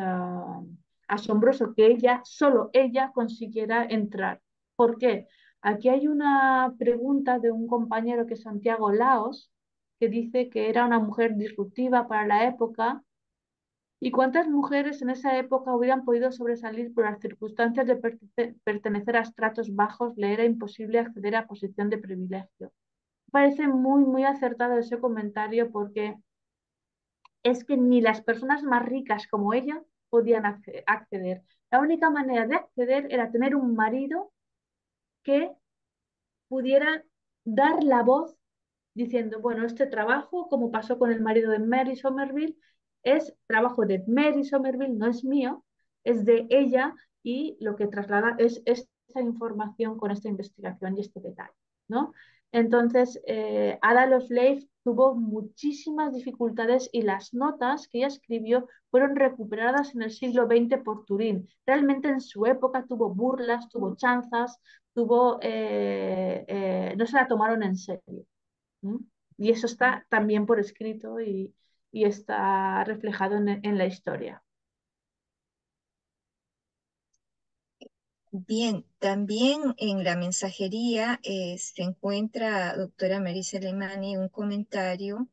asombroso que ella, solo ella, consiguiera entrar. ¿Por qué? Aquí hay una pregunta de un compañero que es Santiago Laos, que dice que era una mujer disruptiva para la época. ¿Y cuántas mujeres en esa época hubieran podido sobresalir por las circunstancias de pertenecer a estratos bajos? Le era imposible acceder a posición de privilegio. Parece muy, muy acertado ese comentario porque es que ni las personas más ricas como ella podían acceder. La única manera de acceder era tener un marido que pudiera dar la voz diciendo, bueno, este trabajo, como pasó con el marido de Mary Somerville, es trabajo de Mary Somerville, no es mío, es de ella y lo que traslada es esa información con esta investigación y este detalle, ¿no? Entonces, Ada Lovelace tuvo muchísimas dificultades y las notas que ella escribió fueron recuperadas en el siglo XX por Turín. Realmente en su época tuvo burlas, tuvo chanzas, no se la tomaron en serio. ¿Mm? Y eso está también por escrito y está reflejado en la historia. Bien, también en la mensajería se encuentra, doctora Marisa Alemani, un comentario.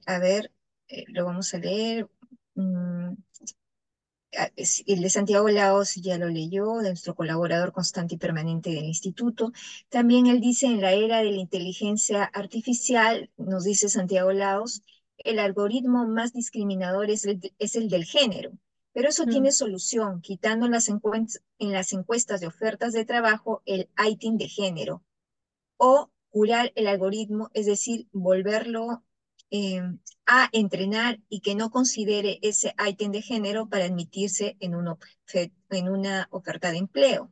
A ver, lo vamos a leer. Mm, el de Santiago Laos ya lo leyó, de nuestro colaborador constante y permanente del instituto. También él dice, en la era de la inteligencia artificial, nos dice Santiago Laos, el algoritmo más discriminador es el del género, pero eso tiene Mm. solución, quitando en las encuestas de ofertas de trabajo el ítem de género, o curar el algoritmo, es decir, volverlo eh, a entrenar y que no considere ese ítem de género para admitirse en una oferta de empleo.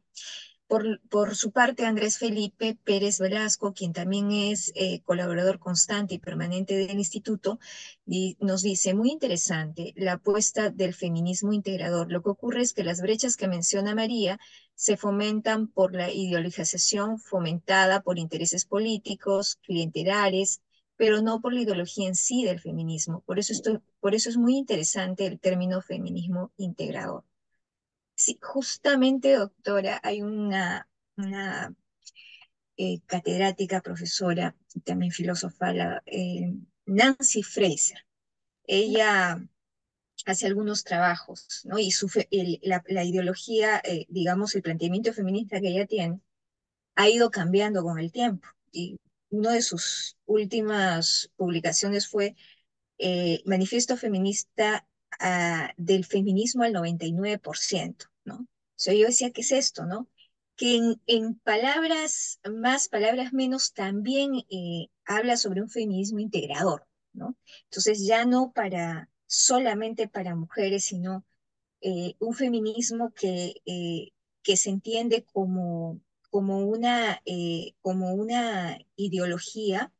Por su parte, Andrés Felipe Pérez Velasco, quien también es colaborador constante y permanente del instituto, nos dice, muy interesante, la apuesta del feminismo integrador. Lo que ocurre es que las brechas que menciona María se fomentan por la ideologización fomentada por intereses políticos, clientelares, pero no por la ideología en sí del feminismo. Por eso es muy interesante el término feminismo integrador. Sí, justamente, doctora, hay una catedrática, profesora, y también filósofa, Nancy Fraser. Ella hace algunos trabajos, ¿no? Y la ideología, digamos, el planteamiento feminista que ella tiene, ha ido cambiando con el tiempo. Y una de sus últimas publicaciones fue Manifiesto Feminista del Feminismo al 99%, ¿no? O sea, yo decía, ¿qué es esto, no? Que en palabras más, palabras menos, también habla sobre un feminismo integrador, ¿no? Entonces, ya no solamente para mujeres, sino un feminismo que se entiende como una ideología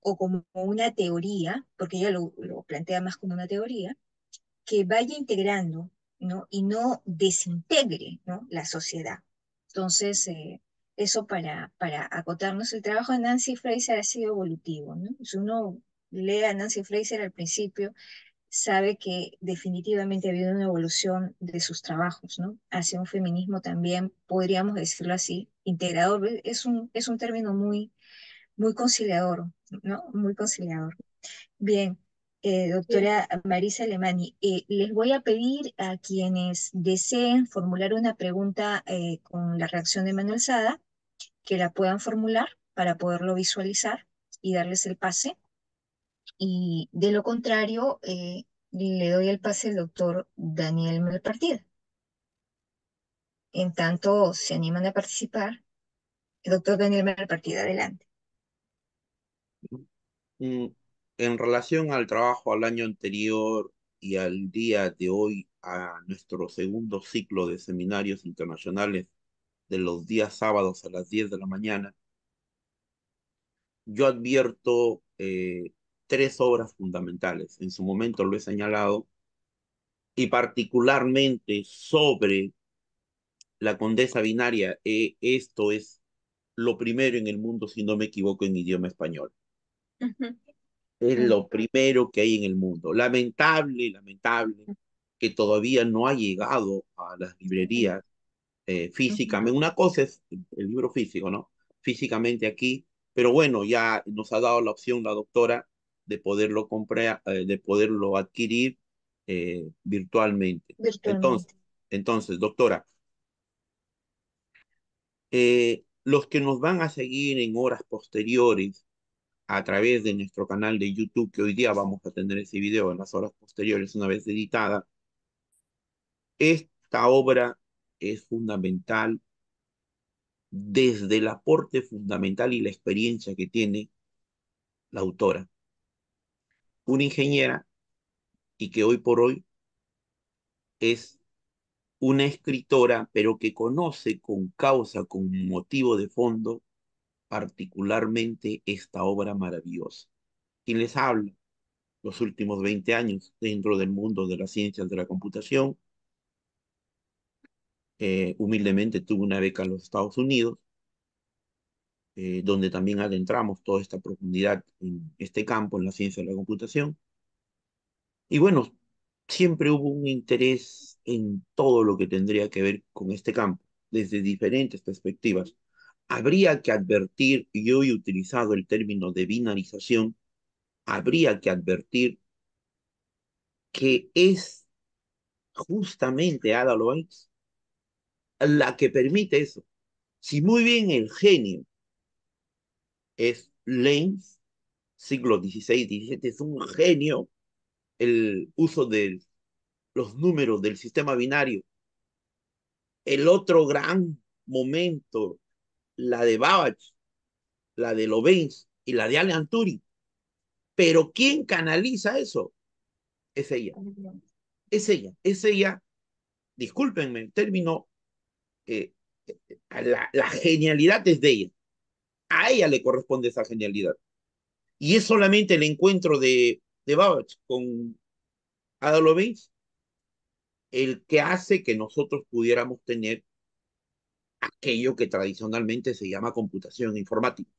o como una teoría, porque ella lo plantea más como una teoría, que vaya integrando, ¿no? Y no desintegre, ¿no? La sociedad. Entonces, eso para acotarnos, el trabajo de Nancy Fraser ha sido evolutivo, ¿no? Si uno lee a Nancy Fraser al principio, sabe que definitivamente ha habido una evolución de sus trabajos, ¿no? Hacia un feminismo también, podríamos decirlo así, integrador. Es un término muy conciliador, ¿no? Muy conciliador. Bien, Bien, doctora Marisa Alemani, les voy a pedir a quienes deseen formular una pregunta con la reacción de Manuel Sada, que la puedan formular para poderlo visualizar y darles el pase. Y de lo contrario, le doy el pase al doctor Daniel Malpartida. En tanto, se animan a participar. El doctor Daniel Malpartida, adelante. Mm, En relación al trabajo al año anterior y al día de hoy, a nuestro segundo ciclo de seminarios internacionales de los días sábados a las 10 de la mañana, yo advierto tres obras fundamentales. En su momento lo he señalado, y particularmente sobre la Condesa Binaria. Esto es lo primero en el mundo, si no me equivoco, en idioma español. Ujú, Es ujú, lo primero que hay en el mundo. Lamentable, lamentable que todavía no ha llegado a las librerías ujú. físicamente. Una cosa es el libro físico, ¿no? Físicamente aquí, pero bueno, ya nos ha dado la opción la doctora de poderlo comprar, de poderlo adquirir virtualmente. Entonces, Virtualmente. doctora, los que nos van a seguir en horas posteriores a través de nuestro canal de YouTube, que hoy día vamos a tener ese video en las horas posteriores una vez editada, esta obra es fundamental desde el aporte fundamental y la experiencia que tiene la autora, una ingeniera y que hoy por hoy es una escritora, pero que conoce con causa, con motivo de fondo, particularmente esta obra maravillosa. Quien les habla los últimos 20 años dentro del mundo de las ciencias de la computación. Humildemente tuve una beca en los Estados Unidos, donde también adentramos toda esta profundidad en este campo, en la ciencia de la computación. Y bueno, siempre hubo un interés en todo lo que tendría que ver con este campo, desde diferentes perspectivas. Habría que advertir, y yo he utilizado el término de binarización, habría que advertir que es justamente Ada Lovelace la que permite eso. Si muy bien el genio es Lenz, siglo XVI, XVII, es un genio el uso de los números del sistema binario. El otro gran momento, la de Babbage, la de Lovelace y la de Alan Turing. Pero ¿quién canaliza eso? Es ella. Es ella. Es ella. Discúlpenme el término. eh, la genialidad es de ella. A ella le corresponde esa genialidad. Y es solamente el encuentro de Babbage con Ada Lovelace el que hace que nosotros pudiéramos tener aquello que tradicionalmente se llama computación informática.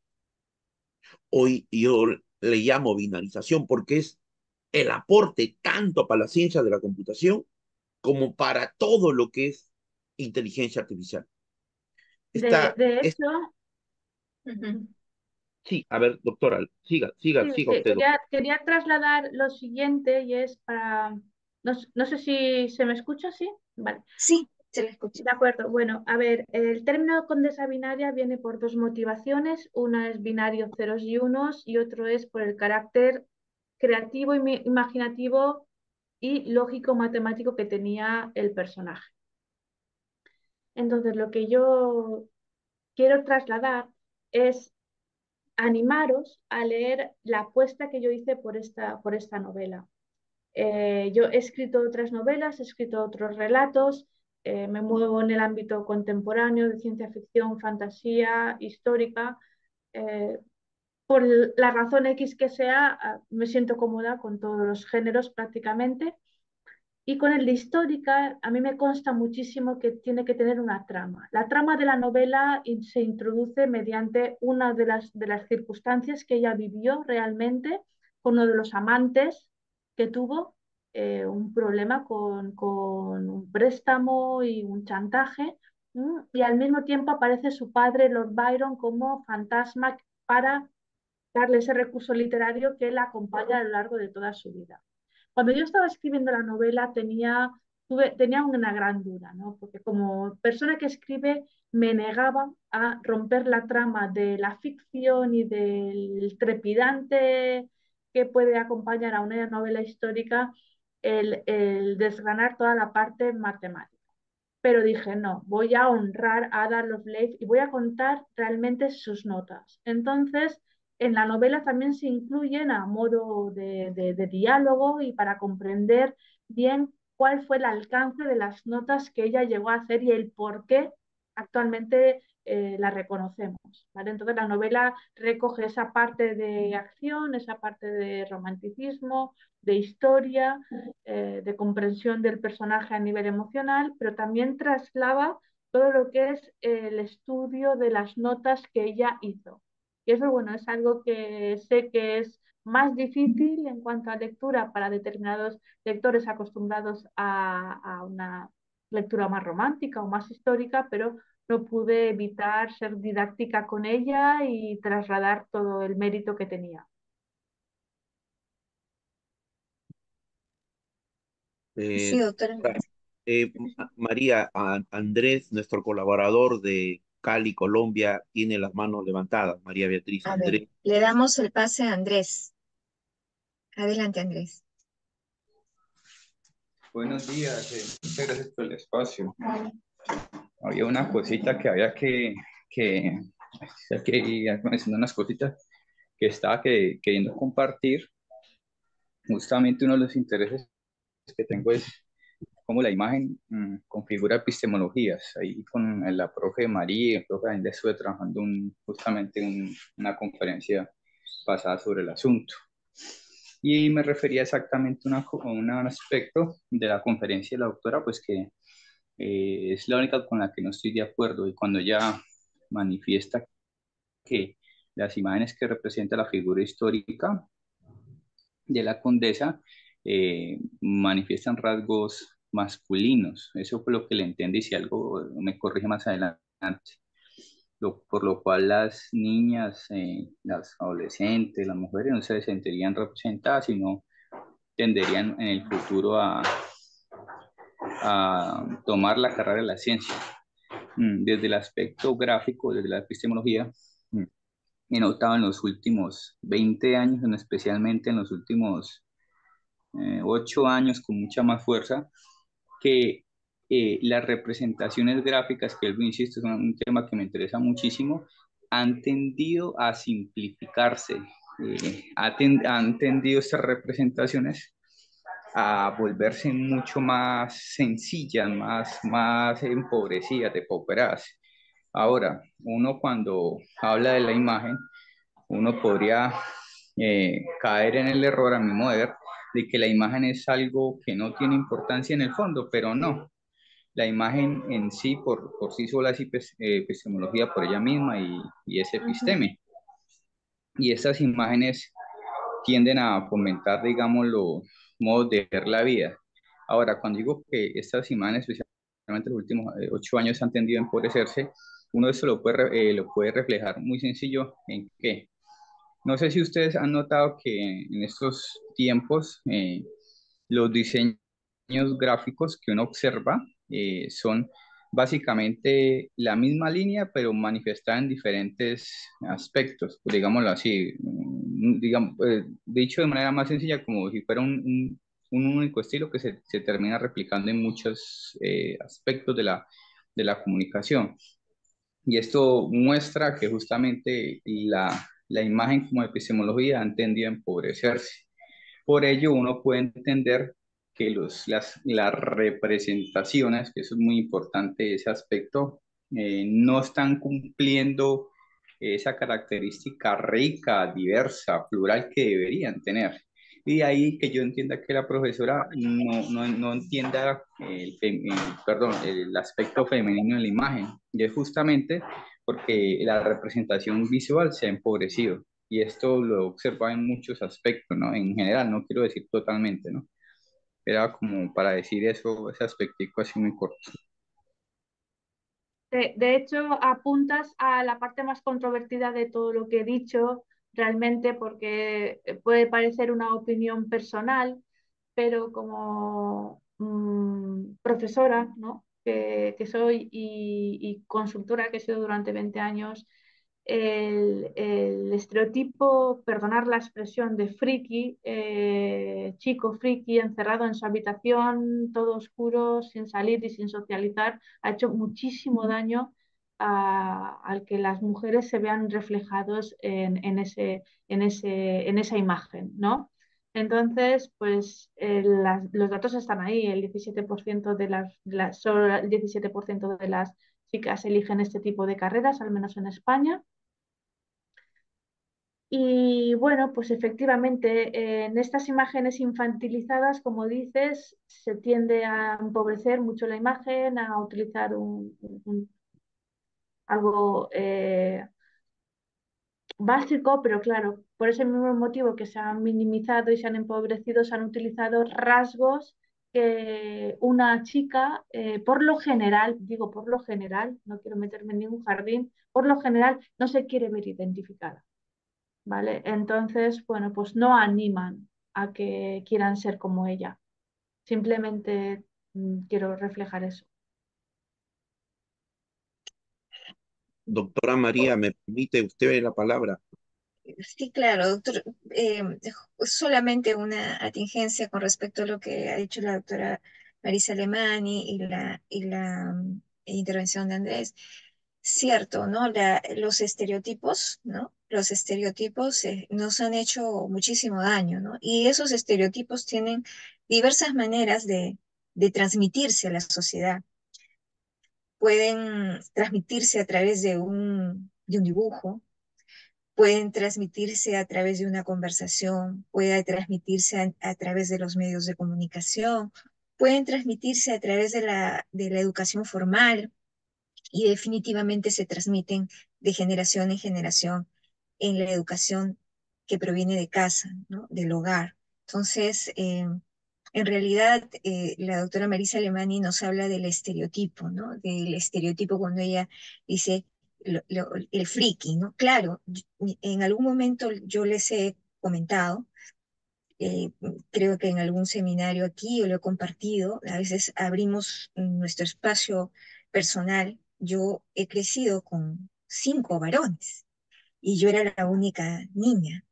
Hoy yo le llamo binarización porque es el aporte tanto para la ciencia de la computación como para todo lo que es inteligencia artificial. De hecho, Sí, a ver, doctora, siga sí, usted, doctora. quería trasladar lo siguiente y es para, no sé si se me escucha, ¿sí? Vale. Sí, se la escucho. De acuerdo, bueno, a ver, el término condesa binaria viene por dos motivaciones. Una es binario ceros y unos y otro es por el carácter creativo, imaginativo y lógico matemático que tenía el personaje. Entonces, lo que yo quiero trasladar es animaros a leer la apuesta que yo hice por esta novela. Yo he escrito otras novelas, he escrito otros relatos, me muevo en el ámbito contemporáneo de ciencia ficción, fantasía, histórica. Eh, por la razón X que sea, me siento cómoda con todos los géneros prácticamente. Y con el de histórica, a mí me consta muchísimo que tiene que tener una trama. La trama de la novela se introduce mediante una de las circunstancias que ella vivió realmente con uno de los amantes que tuvo, un problema con un préstamo y un chantaje, y al mismo tiempo aparece su padre, Lord Byron, como fantasma para darle ese recurso literario que la acompaña a lo largo de toda su vida. Cuando yo estaba escribiendo la novela tenía una gran duda, ¿no? Porque como persona que escribe me negaba a romper la trama de la ficción y del trepidante que puede acompañar a una novela histórica el desgranar toda la parte matemática. Pero dije, no, voy a honrar a Ada Lovelace y voy a contar realmente sus notas. Entonces, en la novela también se incluyen a modo de diálogo y para comprender bien cuál fue el alcance de las notas que ella llegó a hacer y el por qué actualmente la reconocemos. ¿Vale? Entonces, la novela recoge esa parte de acción, esa parte de romanticismo, de historia, de comprensión del personaje a nivel emocional, pero también traslada todo lo que es el estudio de las notas que ella hizo. Y eso, bueno, es algo que sé que es más difícil en cuanto a lectura para determinados lectores acostumbrados a una lectura más romántica o más histórica, pero no pude evitar ser didáctica con ella y trasladar todo el mérito que tenía. Sí, Eh, doctora. María, Andrés, nuestro colaborador de Cali, Colombia, tiene las manos levantadas. María Beatriz A ver, Andrés. le damos el pase a Andrés. Adelante, Andrés. Buenos días, muchas gracias por el espacio. Había una cosita que había que mencionar unas cositas que estaba queriendo compartir. Justamente uno de los intereses que tengo es cómo la imagen configura epistemologías. Ahí con la profe María, el profe Andrés, estuve trabajando una conferencia pasada sobre el asunto. Y me refería exactamente a un aspecto de la conferencia de la doctora, pues que es la única con la que no estoy de acuerdo. Y cuando ella manifiesta que las imágenes que representa la figura histórica de la condesa manifiestan rasgos masculinos. Eso fue lo que le entendí, si algo me corrige más adelante. Por lo cual las niñas, las adolescentes, las mujeres no se sentirían representadas, sino tenderían en el futuro a tomar la carrera de la ciencia. Desde el aspecto gráfico, desde la epistemología, he notado en los últimos 20 años, especialmente en los últimos 8 años con mucha más fuerza, que las representaciones gráficas, que él insisto, es un tema que me interesa muchísimo, han tendido a simplificarse, han tendido estas representaciones a volverse mucho más sencillas, más empobrecidas, depauperadas. Ahora, uno cuando habla de la imagen, uno podría caer en el error, a mi modo de ver, de que la imagen es algo que no tiene importancia en el fondo, pero no. La imagen en sí, por sí sola, es epistemología por ella misma y es Ujú. episteme. Y estas imágenes tienden a fomentar, digamos, los modos de ver la vida. Ahora, cuando digo que estas imágenes, especialmente los últimos 8 años, han tendido a empobrecerse, uno de eso lo puede reflejar muy sencillo en qué. No sé si ustedes han notado que en estos tiempos los diseños gráficos que uno observa son básicamente la misma línea, pero manifestada en diferentes aspectos, pues digámoslo así, digamos, dicho de manera más sencilla, como si fuera un único estilo que se termina replicando en muchos aspectos de la comunicación. Y esto muestra que justamente la imagen como epistemología han tendido a empobrecerse. Por ello, uno puede entender que las representaciones, que eso es muy importante, ese aspecto, no están cumpliendo esa característica rica, diversa, plural que deberían tener. Y de ahí que yo entienda que la profesora no entienda perdón, el aspecto femenino en la imagen. Y es justamente porque la representación visual se ha empobrecido. Y esto lo observa en muchos aspectos, ¿no? En general, no quiero decir totalmente, ¿no? Era como para decir eso, ese aspectico así muy corto. De hecho, apuntas a la parte más controvertida de todo lo que he dicho, realmente, porque puede parecer una opinión personal, pero como profesora, ¿no? que soy y consultora que he sido durante 20 años, el estereotipo, perdonar la expresión de friki, chico friki encerrado en su habitación, todo oscuro, sin salir y sin socializar, ha hecho muchísimo daño al que las mujeres se vean reflejados en esa imagen, ¿no? Entonces, pues los datos están ahí. El 17% solo el 17% de las chicas eligen este tipo de carreras, al menos en España. Y bueno, pues efectivamente, en estas imágenes infantilizadas, como dices, se tiende a empobrecer mucho la imagen, a utilizar algo básico, pero claro, por ese mismo motivo que se han minimizado y se han empobrecido, se han utilizado rasgos que una chica, por lo general, digo por lo general, no quiero meterme en ningún jardín, por lo general no se quiere ver identificada, ¿vale? Entonces, bueno, pues no animan a que quieran ser como ella. Simplemente quiero reflejar eso. Doctora María, ¿me permite usted la palabra? Sí, claro, doctor. Solamente una atingencia con respecto a lo que ha dicho la doctora Marisa Alemani y la intervención de Andrés. Cierto, ¿no? Los estereotipos, ¿no? Los estereotipos nos han hecho muchísimo daño, ¿no? Y esos estereotipos tienen diversas maneras de transmitirse a la sociedad. Pueden transmitirse a través de un dibujo, pueden transmitirse a través de una conversación, puede transmitirse a través de los medios de comunicación, pueden transmitirse a través de la educación formal y definitivamente se transmiten de generación en generación en la educación que proviene de casa, ¿no? Del hogar. Entonces, en realidad, la doctora Marisa Alemani nos habla del estereotipo, ¿no? Del estereotipo cuando ella dice el friki, ¿no? Claro, en algún momento yo les he comentado, eh, creo que en algún seminario aquí yo lo he compartido, a veces abrimos nuestro espacio personal. Yo he crecido con 5 varones y yo era la única niña.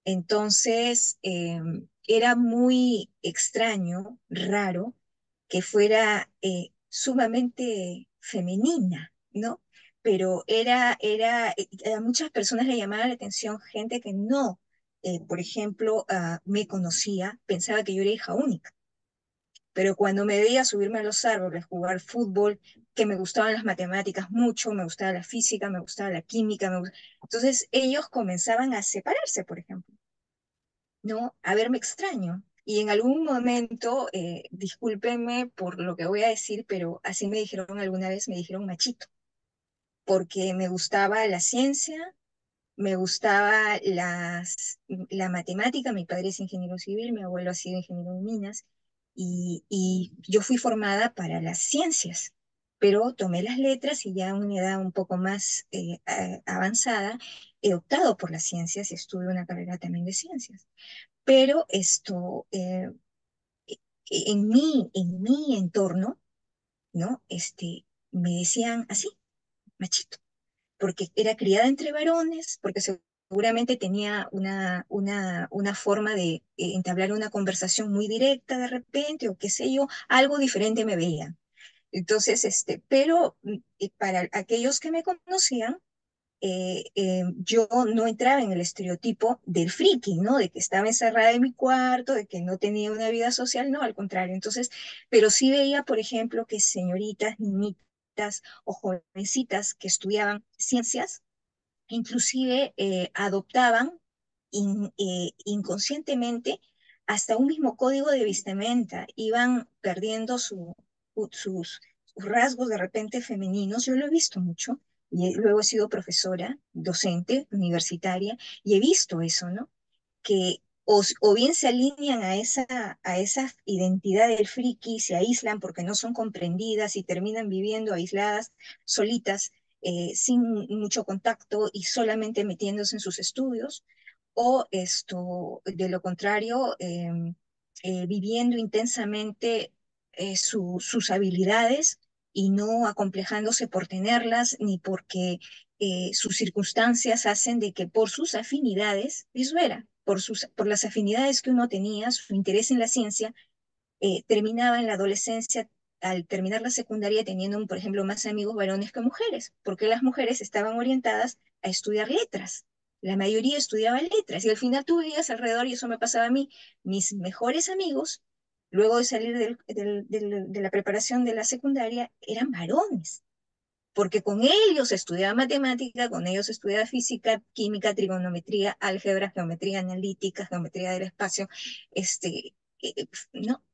Entonces, era muy extraño, raro, que fuera sumamente femenina, ¿no? Pero a muchas personas le llamaba la atención gente que no, por ejemplo, me conocía, pensaba que yo era hija única. Pero cuando me veía subirme a los árboles, jugar fútbol, que me gustaban las matemáticas mucho, me gustaba la física, me gustaba la química, entonces ellos comenzaban a separarse, por ejemplo, ¿no? A verme extraño. Y en algún momento, discúlpenme por lo que voy a decir, pero así me dijeron alguna vez, me dijeron machito, porque me gustaba la ciencia, me gustaba la matemática. Mi padre es ingeniero civil, mi abuelo ha sido ingeniero de minas, y yo fui formada para las ciencias, pero tomé las letras y ya a una edad un poco más avanzada he optado por las ciencias y estudio una carrera también de ciencias. Pero en mi entorno, ¿no? Me decían así, machito, porque era criada entre varones, porque seguramente tenía una forma de entablar una conversación muy directa de repente, o qué sé yo, algo diferente me veían. Entonces, pero para aquellos que me conocían, yo no entraba en el estereotipo del friki, ¿no? De que estaba encerrada en mi cuarto, de que no tenía una vida social, no, al contrario. Entonces, pero sí veía, por ejemplo, que señoritas, niñitas o jovencitas que estudiaban ciencias, inclusive adoptaban inconscientemente hasta un mismo código de vestimenta, iban perdiendo sus rasgos de repente femeninos. Yo lo he visto mucho, y luego he sido profesora, docente, universitaria, y he visto eso, ¿no? Que o bien se alinean a esa identidad del friki, se aíslan porque no son comprendidas y terminan viviendo aisladas, solitas, sin mucho contacto y solamente metiéndose en sus estudios, o de lo contrario, viviendo intensamente sus habilidades y no acomplejándose por tenerlas, ni porque sus circunstancias hacen de que por sus afinidades, eso era, por las afinidades que uno tenía, su interés en la ciencia, terminaba en la adolescencia, al terminar la secundaria, teniendo, por ejemplo, más amigos varones que mujeres, porque las mujeres estaban orientadas a estudiar letras. La mayoría estudiaba letras, y al final tú veías alrededor, y eso me pasaba a mí, mis mejores amigos, luego de salir de la preparación de la secundaria, eran varones, porque con ellos estudiaba matemática, con ellos estudiaba física, química, trigonometría, álgebra, geometría analítica, geometría del espacio, no,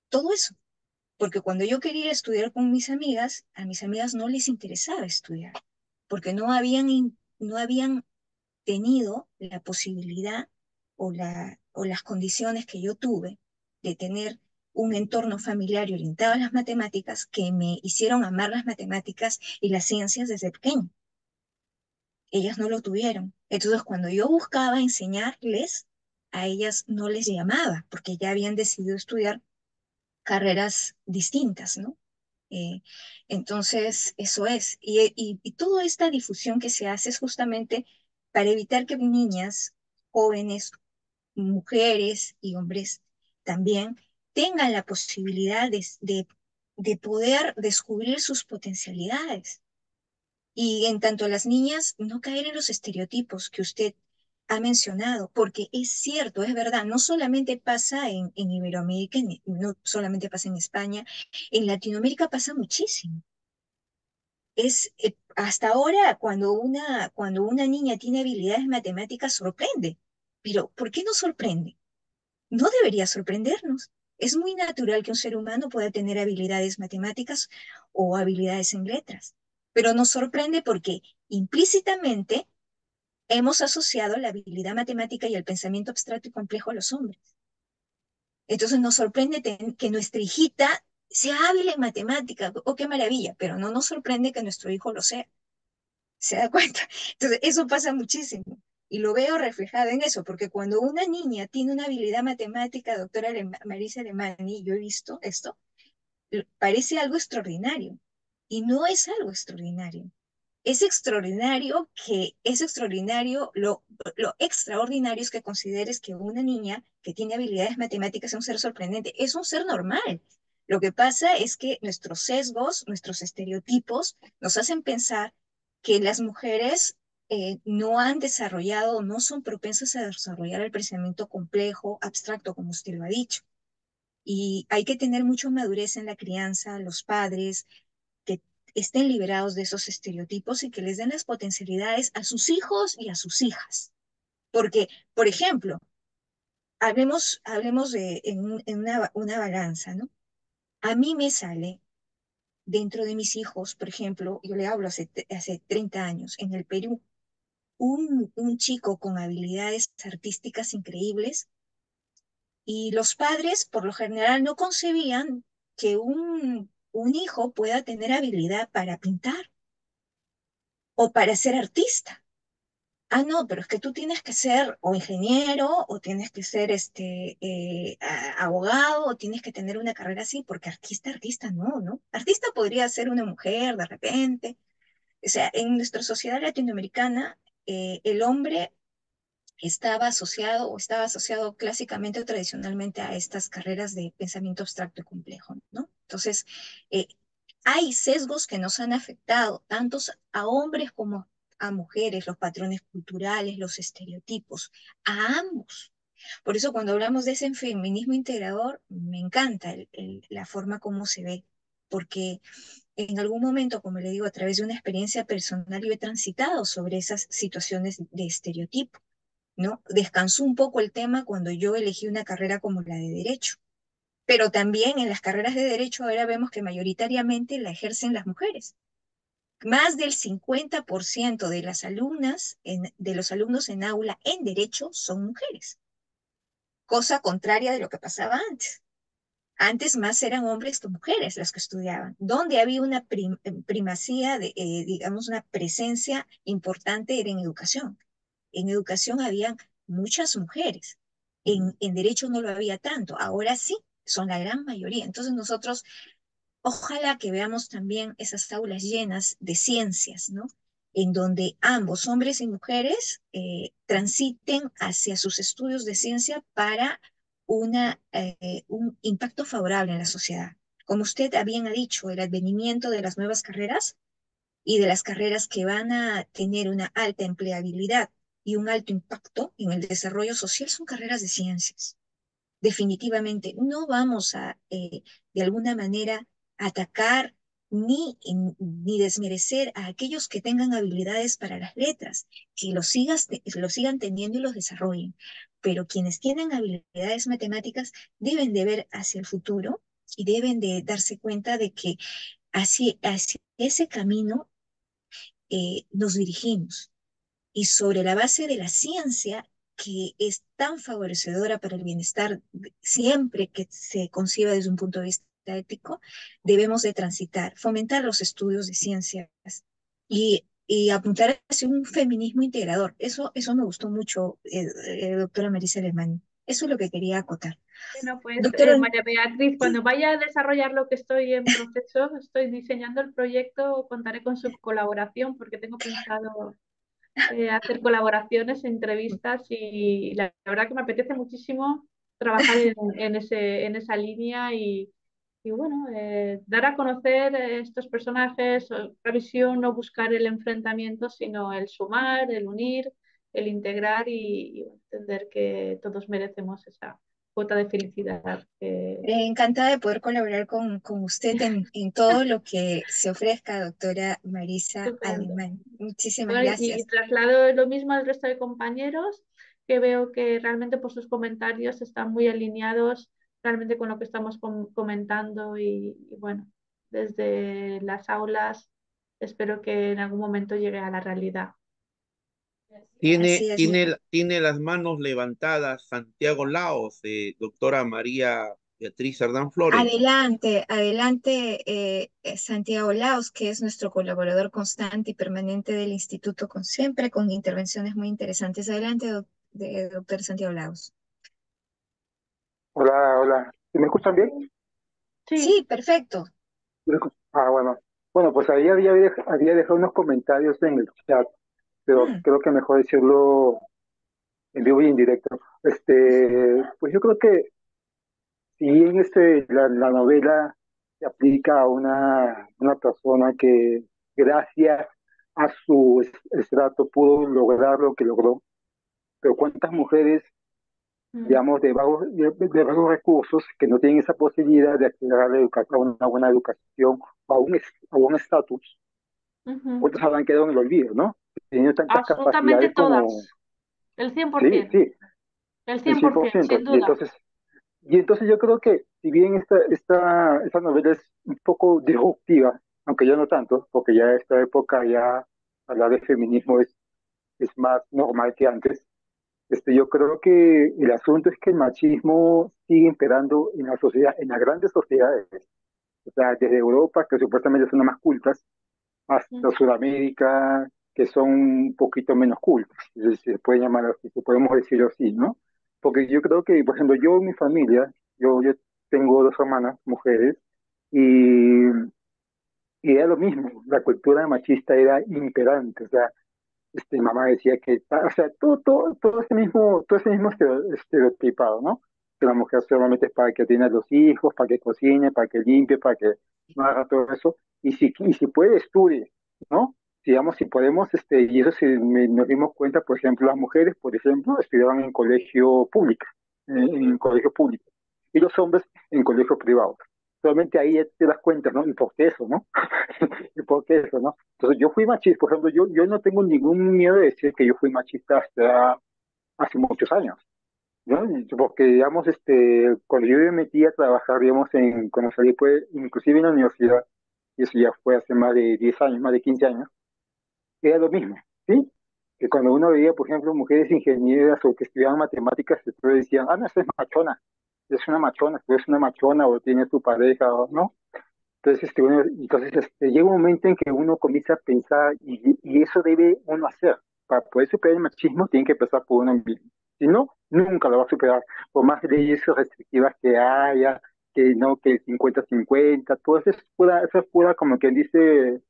todo eso. Porque cuando yo quería estudiar con mis amigas, a mis amigas no les interesaba estudiar, porque no habían tenido la posibilidad o las condiciones que yo tuve de tener un entorno familiar y orientado a las matemáticas, que me hicieron amar las matemáticas y las ciencias desde pequeño. Ellas no lo tuvieron. Entonces, cuando yo buscaba enseñarles, a ellas no les llamaba, porque ya habían decidido estudiar carreras distintas, ¿no? Eh, entonces, eso es. Y toda esta difusión que se hace es justamente para evitar que niñas, jóvenes, mujeres y hombres también tengan la posibilidad de poder descubrir sus potencialidades. Y en tanto a las niñas, no caer en los estereotipos que usted ha mencionado, porque es cierto, es verdad, no solamente pasa en Iberoamérica, no solamente pasa en España, en Latinoamérica pasa muchísimo. Hasta ahora, cuando una niña tiene habilidades matemáticas, sorprende. Pero ¿por qué no sorprende? No debería sorprendernos. Es muy natural que un ser humano pueda tener habilidades matemáticas o habilidades en letras, pero nos sorprende porque implícitamente hemos asociado la habilidad matemática y el pensamiento abstracto y complejo a los hombres. Entonces nos sorprende que nuestra hijita sea hábil en matemática. ¡Oh, qué maravilla! Pero no nos sorprende que nuestro hijo lo sea. ¿Se da cuenta? Entonces, eso pasa muchísimo. Y lo veo reflejado en eso, porque cuando una niña tiene una habilidad matemática, doctora Marisa Alemani, yo he visto esto, parece algo extraordinario. Y no es algo extraordinario. Es extraordinario, lo extraordinario es que consideres que una niña que tiene habilidades matemáticas es un ser sorprendente, es un ser normal. Lo que pasa es que nuestros sesgos, nuestros estereotipos nos hacen pensar que las mujeres no han desarrollado, no son propensas a desarrollar el pensamiento complejo, abstracto, como usted lo ha dicho. Y hay que tener mucha madurez en la crianza, los padres, que estén liberados de esos estereotipos y que les den las potencialidades a sus hijos y a sus hijas. Porque, por ejemplo, hablemos en una balanza, ¿no? A mí me sale dentro de mis hijos, por ejemplo, yo le hablo hace 30 años, en el Perú, un chico con habilidades artísticas increíbles y los padres por lo general no concebían que un hijo pueda tener habilidad para pintar o para ser artista. Ah, no, pero es que tú tienes que ser o ingeniero o tienes que ser abogado o tienes que tener una carrera así, porque artista no, ¿no? Artista podría ser una mujer de repente. O sea, en nuestra sociedad latinoamericana, el hombre estaba asociado clásicamente o tradicionalmente a estas carreras de pensamiento abstracto y complejo, ¿no? Entonces, eh, hay sesgos que nos han afectado tanto a hombres como a mujeres, los patrones culturales, los estereotipos, a ambos. Por eso cuando hablamos de ese feminismo integrador, me encanta la forma como se ve, porque en algún momento, como le digo, a través de una experiencia personal, yo he transitado sobre esas situaciones de estereotipo, ¿no? Descansó un poco el tema cuando yo elegí una carrera como la de Derecho. Pero también en las carreras de Derecho ahora vemos que mayoritariamente la ejercen las mujeres. Más del 50% de las alumnas, de los alumnos en aula en Derecho son mujeres, cosa contraria de lo que pasaba antes. Antes más eran hombres que mujeres las que estudiaban, donde había una primacía, digamos, una presencia importante era en educación. En educación habían muchas mujeres, en derecho no lo había tanto, ahora sí, son la gran mayoría. Entonces nosotros, ojalá que veamos también esas aulas llenas de ciencias, ¿no? En donde ambos, hombres y mujeres, transiten hacia sus estudios de ciencia para un impacto favorable en la sociedad. Como usted bien ha dicho, el advenimiento de las nuevas carreras y de las carreras que van a tener una alta empleabilidad y un alto impacto en el desarrollo social son carreras de ciencias. Definitivamente no vamos a, de alguna manera, atacar ni desmerecer a aquellos que tengan habilidades para las letras, que lo sigan teniendo y los desarrollen. Pero quienes tienen habilidades matemáticas deben de ver hacia el futuro y deben de darse cuenta de que hacia ese camino nos dirigimos y sobre la base de la ciencia que es tan favorecedora para el bienestar siempre que se conciba desde un punto de vista ético, debemos de transitar, fomentar los estudios de ciencias y apuntar hacia un feminismo integrador. Eso me gustó mucho, doctora Marisa Alemán. Eso es lo que quería acotar. Bueno, pues Doctora, María Beatriz, sí. cuando vaya a desarrollar lo que estoy en proceso, estoy diseñando el proyecto, contaré con su colaboración porque tengo pensado hacer colaboraciones, entrevistas y la verdad que me apetece muchísimo trabajar en esa línea y bueno, dar a conocer estos personajes, la visión, no buscar el enfrentamiento, sino el sumar, el unir, el integrar y entender que todos merecemos esa cuota de felicidad. Encantada de poder colaborar con usted en todo lo que se ofrezca, doctora Marisa Estupendo. Alemán. Muchísimas Bueno, y gracias. traslado lo mismo al resto de compañeros, que veo que realmente por sus comentarios están muy alineados realmente con lo que estamos comentando y bueno, desde las aulas espero que en algún momento llegue a la realidad. Así es. Tiene las manos levantadas Santiago Laos, doctora María Beatriz Cerdán Flores. Adelante, adelante, Santiago Laos, que es nuestro colaborador constante y permanente del instituto, siempre con intervenciones muy interesantes. Adelante, doctor Santiago Laos. Hola, hola. ¿Sí ¿Me escuchan bien? Sí, Sí, perfecto. Ah, bueno. Bueno, pues ahí había dejado unos comentarios en el chat, pero Mm, creo que mejor decirlo en vivo y en directo. Pues yo creo que si bien la novela se aplica a una persona que gracias a su estrato pudo lograr lo que logró, pero ¿cuántas mujeres, mm, digamos, de bajos recursos que no tienen esa posibilidad de acceder a a una buena educación o a un estatus, ujú. otros habrán quedado en el olvido, ¿no? Teniendo tantas Absolutamente capacidades como, todas, el sí, 100%, sí, el el cien por 100%, ciento sin duda. Y entonces yo creo que si bien esta novela es un poco disruptiva, aunque yo no tanto, porque ya esta época ya hablar de feminismo es es más normal que antes. Yo creo que el asunto es que el machismo sigue imperando en la sociedad, en las grandes sociedades, o sea, desde Europa, que supuestamente son las más cultas, hasta Mm. Sudamérica, que son un poquito menos cultas, si se puede llamar así, si podemos decirlo así, ¿no? Porque yo creo que, por ejemplo, yo en mi familia, yo tengo dos hermanas, mujeres, y, y era lo mismo, la cultura machista era imperante, o sea, mamá decía que, o sea, todo ese mismo estereotipado, ¿no? Que la mujer solamente es para que atienda a los hijos, para que cocine, para que limpie, para que no haga todo eso, y si puede, estudie, ¿no? Digamos, si podemos, y eso sí nos dimos cuenta, por ejemplo, las mujeres, por ejemplo, estudiaban en colegio público, en colegio público, y los hombres en colegio privado. Solamente ahí ya te das cuenta, ¿no? ¿Y por qué eso, no? ¿Y por qué eso, no? Entonces yo fui machista, por ejemplo, yo no tengo ningún miedo de decir que yo fui machista hasta hace muchos años, ¿no? Porque, digamos, cuando yo me metí a trabajar, digamos, cuando salí, pues, inclusive en la universidad, y eso ya fue hace más de 10 años, más de 15 años, era lo mismo, ¿sí? Que cuando uno veía, por ejemplo, mujeres ingenieras o que estudiaban matemáticas, después decían, ah, no, esa es machona, es una machona, tú eres una machona o tienes tu pareja, o ¿no? Entonces, llega un momento en que uno comienza a pensar y eso debe uno hacer. Para poder superar el machismo, tiene que empezar por uno mismo. Si no, nunca lo va a superar. Por más leyes restrictivas que haya, que no, que el 50-50, todo eso es pura, como quien dice,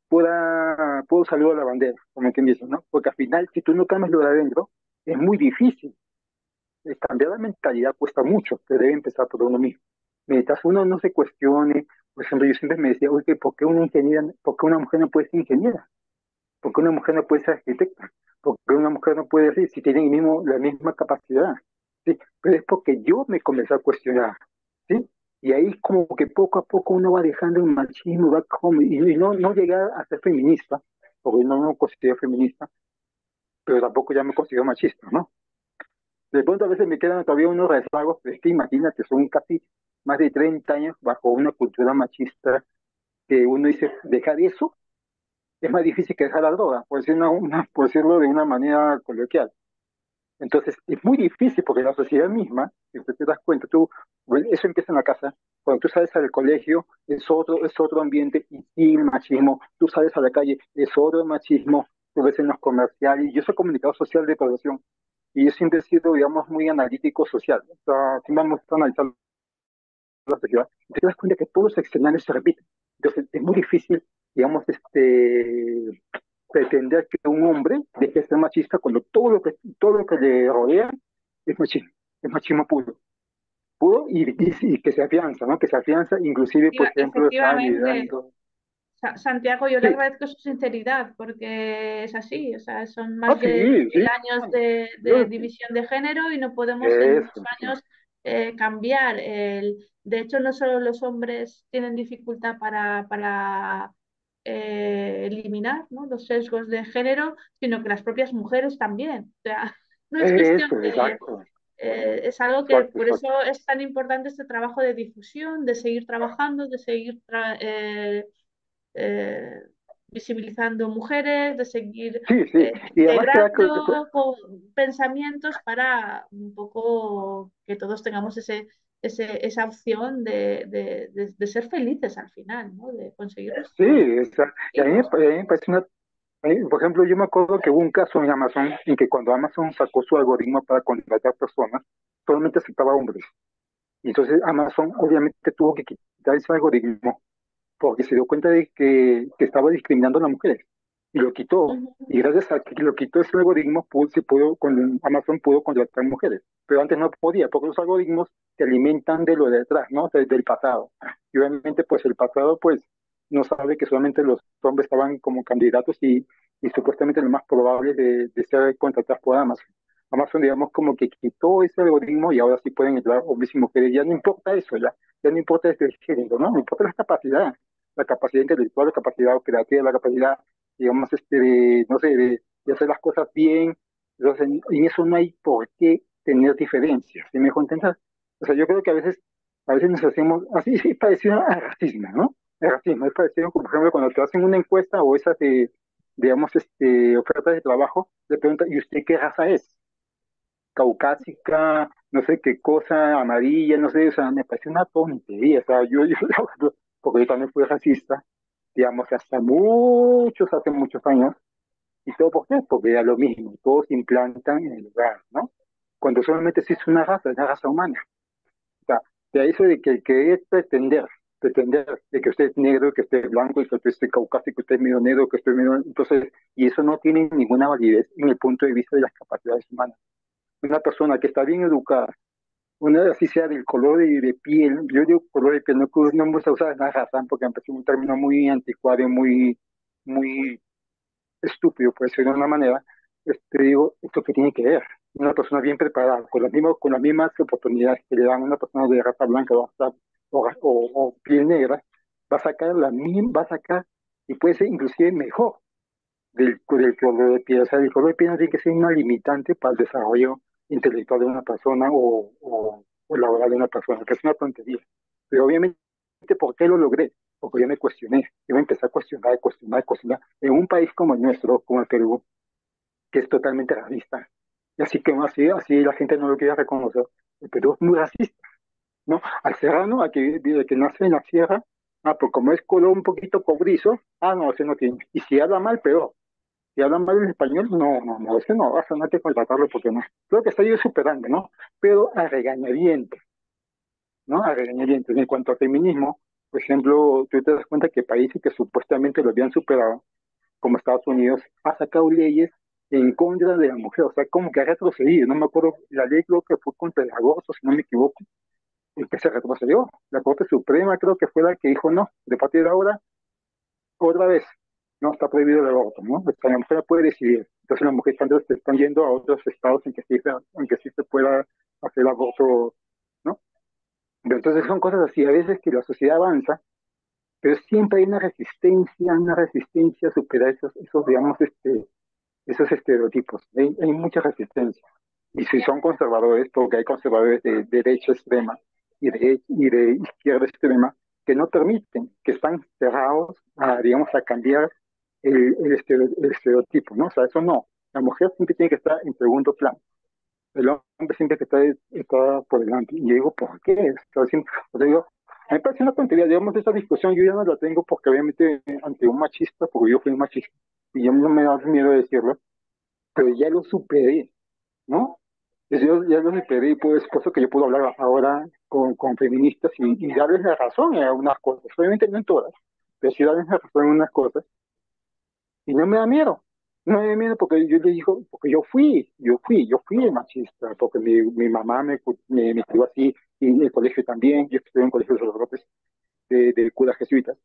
puro saludo a la bandera, como quien dice, ¿no? Porque al final, si tú no cambias lo de adentro, es muy difícil. Cambiar la mentalidad cuesta mucho, pero debe empezar por uno mismo. Mientras uno no se cuestione, por ejemplo, yo siempre me decía, oye, ¿por qué una ingeniera, por qué una mujer no puede ser ingeniera? ¿Por qué una mujer no puede ser arquitecta? ¿Por qué una mujer no puede decir si tiene la misma capacidad? ¿Sí? Pero es porque yo me comencé a cuestionar, ¿sí? Y ahí como que poco a poco uno va dejando el machismo, y no llegar a ser feminista, porque no me considero feminista, pero tampoco ya me considero machista, ¿no? De pronto a veces me quedan todavía unos rezagos, pero es que imagínate, son casi más de 30 años bajo una cultura machista que uno dice, dejar eso es más difícil que dejar la droga, por decirlo de una manera coloquial. Entonces, es muy difícil porque la sociedad misma, si usted te das cuenta, bueno, eso empieza en la casa. Cuando tú sales al colegio, es otro ambiente y sigue el machismo. Tú sales a la calle, es otro machismo. Tú ves en los comerciales. Yo soy comunicador social de profesión y yo siempre he sido, digamos, muy analítico social. O sea, siempre me gusta analizar la sociedad. Y te das cuenta que todos los escenarios se repiten. Entonces, es muy difícil, digamos, pretender que un hombre deje de ser machista cuando todo lo que le rodea es machismo puro, puro y que se afianza, ¿no? Que se afianza, inclusive, por ejemplo, está Efectivamente, liderando. Santiago, yo le Sí, agradezco su sinceridad porque es así, o sea, son ah, más de sí, 1000 sí, años de yo- división de género y no podemos en unos eso, años cambiar. De hecho, no solo los hombres tienen dificultad para eliminar, ¿no?, los sesgos de género, sino que las propias mujeres también. O sea, no es cuestión eso, de... exacto, es algo que exacto, por eso exacto. es tan importante este trabajo de difusión, de seguir trabajando, de seguir eh, visibilizando mujeres, de seguir Sí, sí, y además que, integrando pensamientos para un poco que todos tengamos esa opción de ser felices al final, ¿no? De conseguir sí, nuestros y objetivos. a mí me parece por ejemplo, yo me acuerdo que hubo un caso en Amazon en que cuando Amazon sacó su algoritmo para contratar personas, solamente aceptaba hombres. Y entonces Amazon obviamente tuvo que quitar ese algoritmo porque se dio cuenta de que estaba discriminando a las mujeres. Y lo quitó. Ujú. Y gracias a que lo quitó ese algoritmo, Amazon pudo contratar mujeres. Pero antes no podía, porque los algoritmos se alimentan de lo de atrás, ¿no? Del pasado. Y obviamente, pues el pasado, pues, no sabe que solamente los hombres estaban como candidatos y supuestamente lo más probable de ser contratados por Amazon. Amazon, digamos, como que quitó ese algoritmo y ahora sí pueden entrar hombres y mujeres. Ya no importa eso, ya no importa el género, ¿no? No importa la capacidad intelectual, la capacidad creativa, la capacidad, digamos, no sé, de hacer las cosas bien. Entonces, en eso no hay por qué tener diferencias, ¿sí me dejo entender? O sea, yo creo que a veces nos hacemos, así sí, parecido al racismo, ¿no? El racismo es parecido, como, por ejemplo, cuando te hacen una encuesta o esas digamos, ofertas de trabajo, le pregunta, ¿y usted qué raza es? Caucásica, no sé qué cosa, amarilla, no sé, o sea, me parece una tontería, o sea, la verdad, porque yo también fui racista, digamos, hace muchos años, ¿y todo por qué? Porque era lo mismo, todos se implantan en el lugar, ¿no? Cuando solamente existe es una raza humana. O sea, de eso de que es pretender de que usted es negro, que usted es blanco, y que usted es caucásico, que usted es medio negro, que usted es medio... Entonces, y eso no tiene ninguna validez en el punto de vista de las capacidades humanas. Una persona que está bien educada, una así sea del color de piel, yo digo color de piel, no me gusta usar la raza, porque me parece un término muy anticuado, muy estúpido, por decirlo de una manera, digo, ¿esto qué tiene que ver? Una persona bien preparada, con las mismas oportunidades que le dan a una persona de raza blanca o piel negra, va a sacar, y puede ser inclusive mejor del color de piel. O sea, el color de piel no tiene que ser una limitante para el desarrollo intelectual de una persona o laboral de una persona, que es una tontería. Pero obviamente, ¿por qué lo logré? Porque yo me cuestioné, yo me empecé a cuestionar. En un país como el nuestro, como el Perú, que es totalmente racista, y así que así la gente no lo quiere reconocer, el Perú es muy racista, ¿no? Al serrano, que nace en la sierra, pues como es color un poquito cobrizo, no, ese no tiene. Y si habla mal, peor. Si hablan mal el español, no, ese no, vas a no hay que contratarlo porque no. Creo que está yo superando, ¿no? Pero a regañadientes, ¿no? A regañadientes. En cuanto al feminismo, por ejemplo, tú te das cuenta que países que supuestamente lo habían superado, como Estados Unidos, ha sacado leyes en contra de la mujer, o sea, como que ha retrocedido, no me acuerdo, la ley creo que fue contra el aborto, si no me equivoco, y que se retrocedió. La Corte Suprema creo que fue la que dijo, no, de partir de ahora otra vez, no está prohibido el aborto, ¿no? O sea, la mujer puede decidir. Entonces las mujeres se están yendo a otros estados en que sí se pueda hacer el aborto, ¿no? Pero entonces son cosas así, a veces que la sociedad avanza, pero siempre hay una resistencia a superar digamos, esos estereotipos. Hay mucha resistencia. Y si son conservadores, porque hay conservadores de derecha extrema y de izquierda extrema, que no permiten, que están cerrados digamos, a cambiar el estereotipo, ¿no? O sea, eso no. La mujer siempre tiene que estar en segundo plano. El hombre siempre que está por delante. Y yo digo, ¿por qué? O sea, digo, a mí me parece una tontería, digamos, esa discusión yo ya no la tengo porque obviamente ante un machista, porque yo fui un machista, y ya no me da miedo decirlo, pero ya lo superé, ¿no? Yo ya lo superé, pues, por eso que yo puedo hablar ahora con feministas y darles la razón en algunas cosas, obviamente no en todas, pero sí darles la razón en unas cosas, y no me da miedo. No me da miedo porque yo le digo, porque yo fui el machista, porque mi mamá me crió así, y en el colegio también, yo estuve en colegios de sacerdotes de curas jesuitas.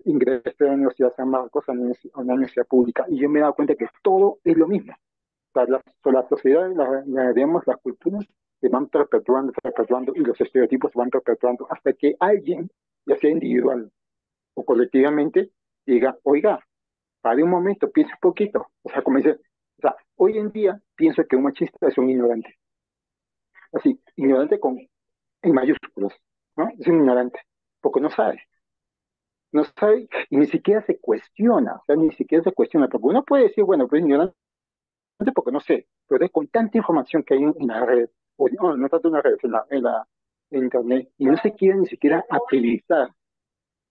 Ingresé a la Universidad San Marcos, a una universidad pública, y yo me he dado cuenta que todo es lo mismo. O sea, la sociedad, digamos, las culturas se van perpetuando, y los estereotipos se van perpetuando hasta que alguien, ya sea individual o colectivamente, diga, oiga, pare un momento, piense un poquito. O sea, como dice, o sea, hoy en día pienso que un machista es un ignorante. Así, ignorante en mayúsculas, ¿no? Es un ignorante, porque no sabe y ni siquiera se cuestiona, o sea, ni siquiera se cuestiona, porque uno puede decir, bueno, pues ignorante porque no sé, pero es con tanta información que hay en la red, o no tanto en la red, en internet, y no se quiere ni siquiera apelizar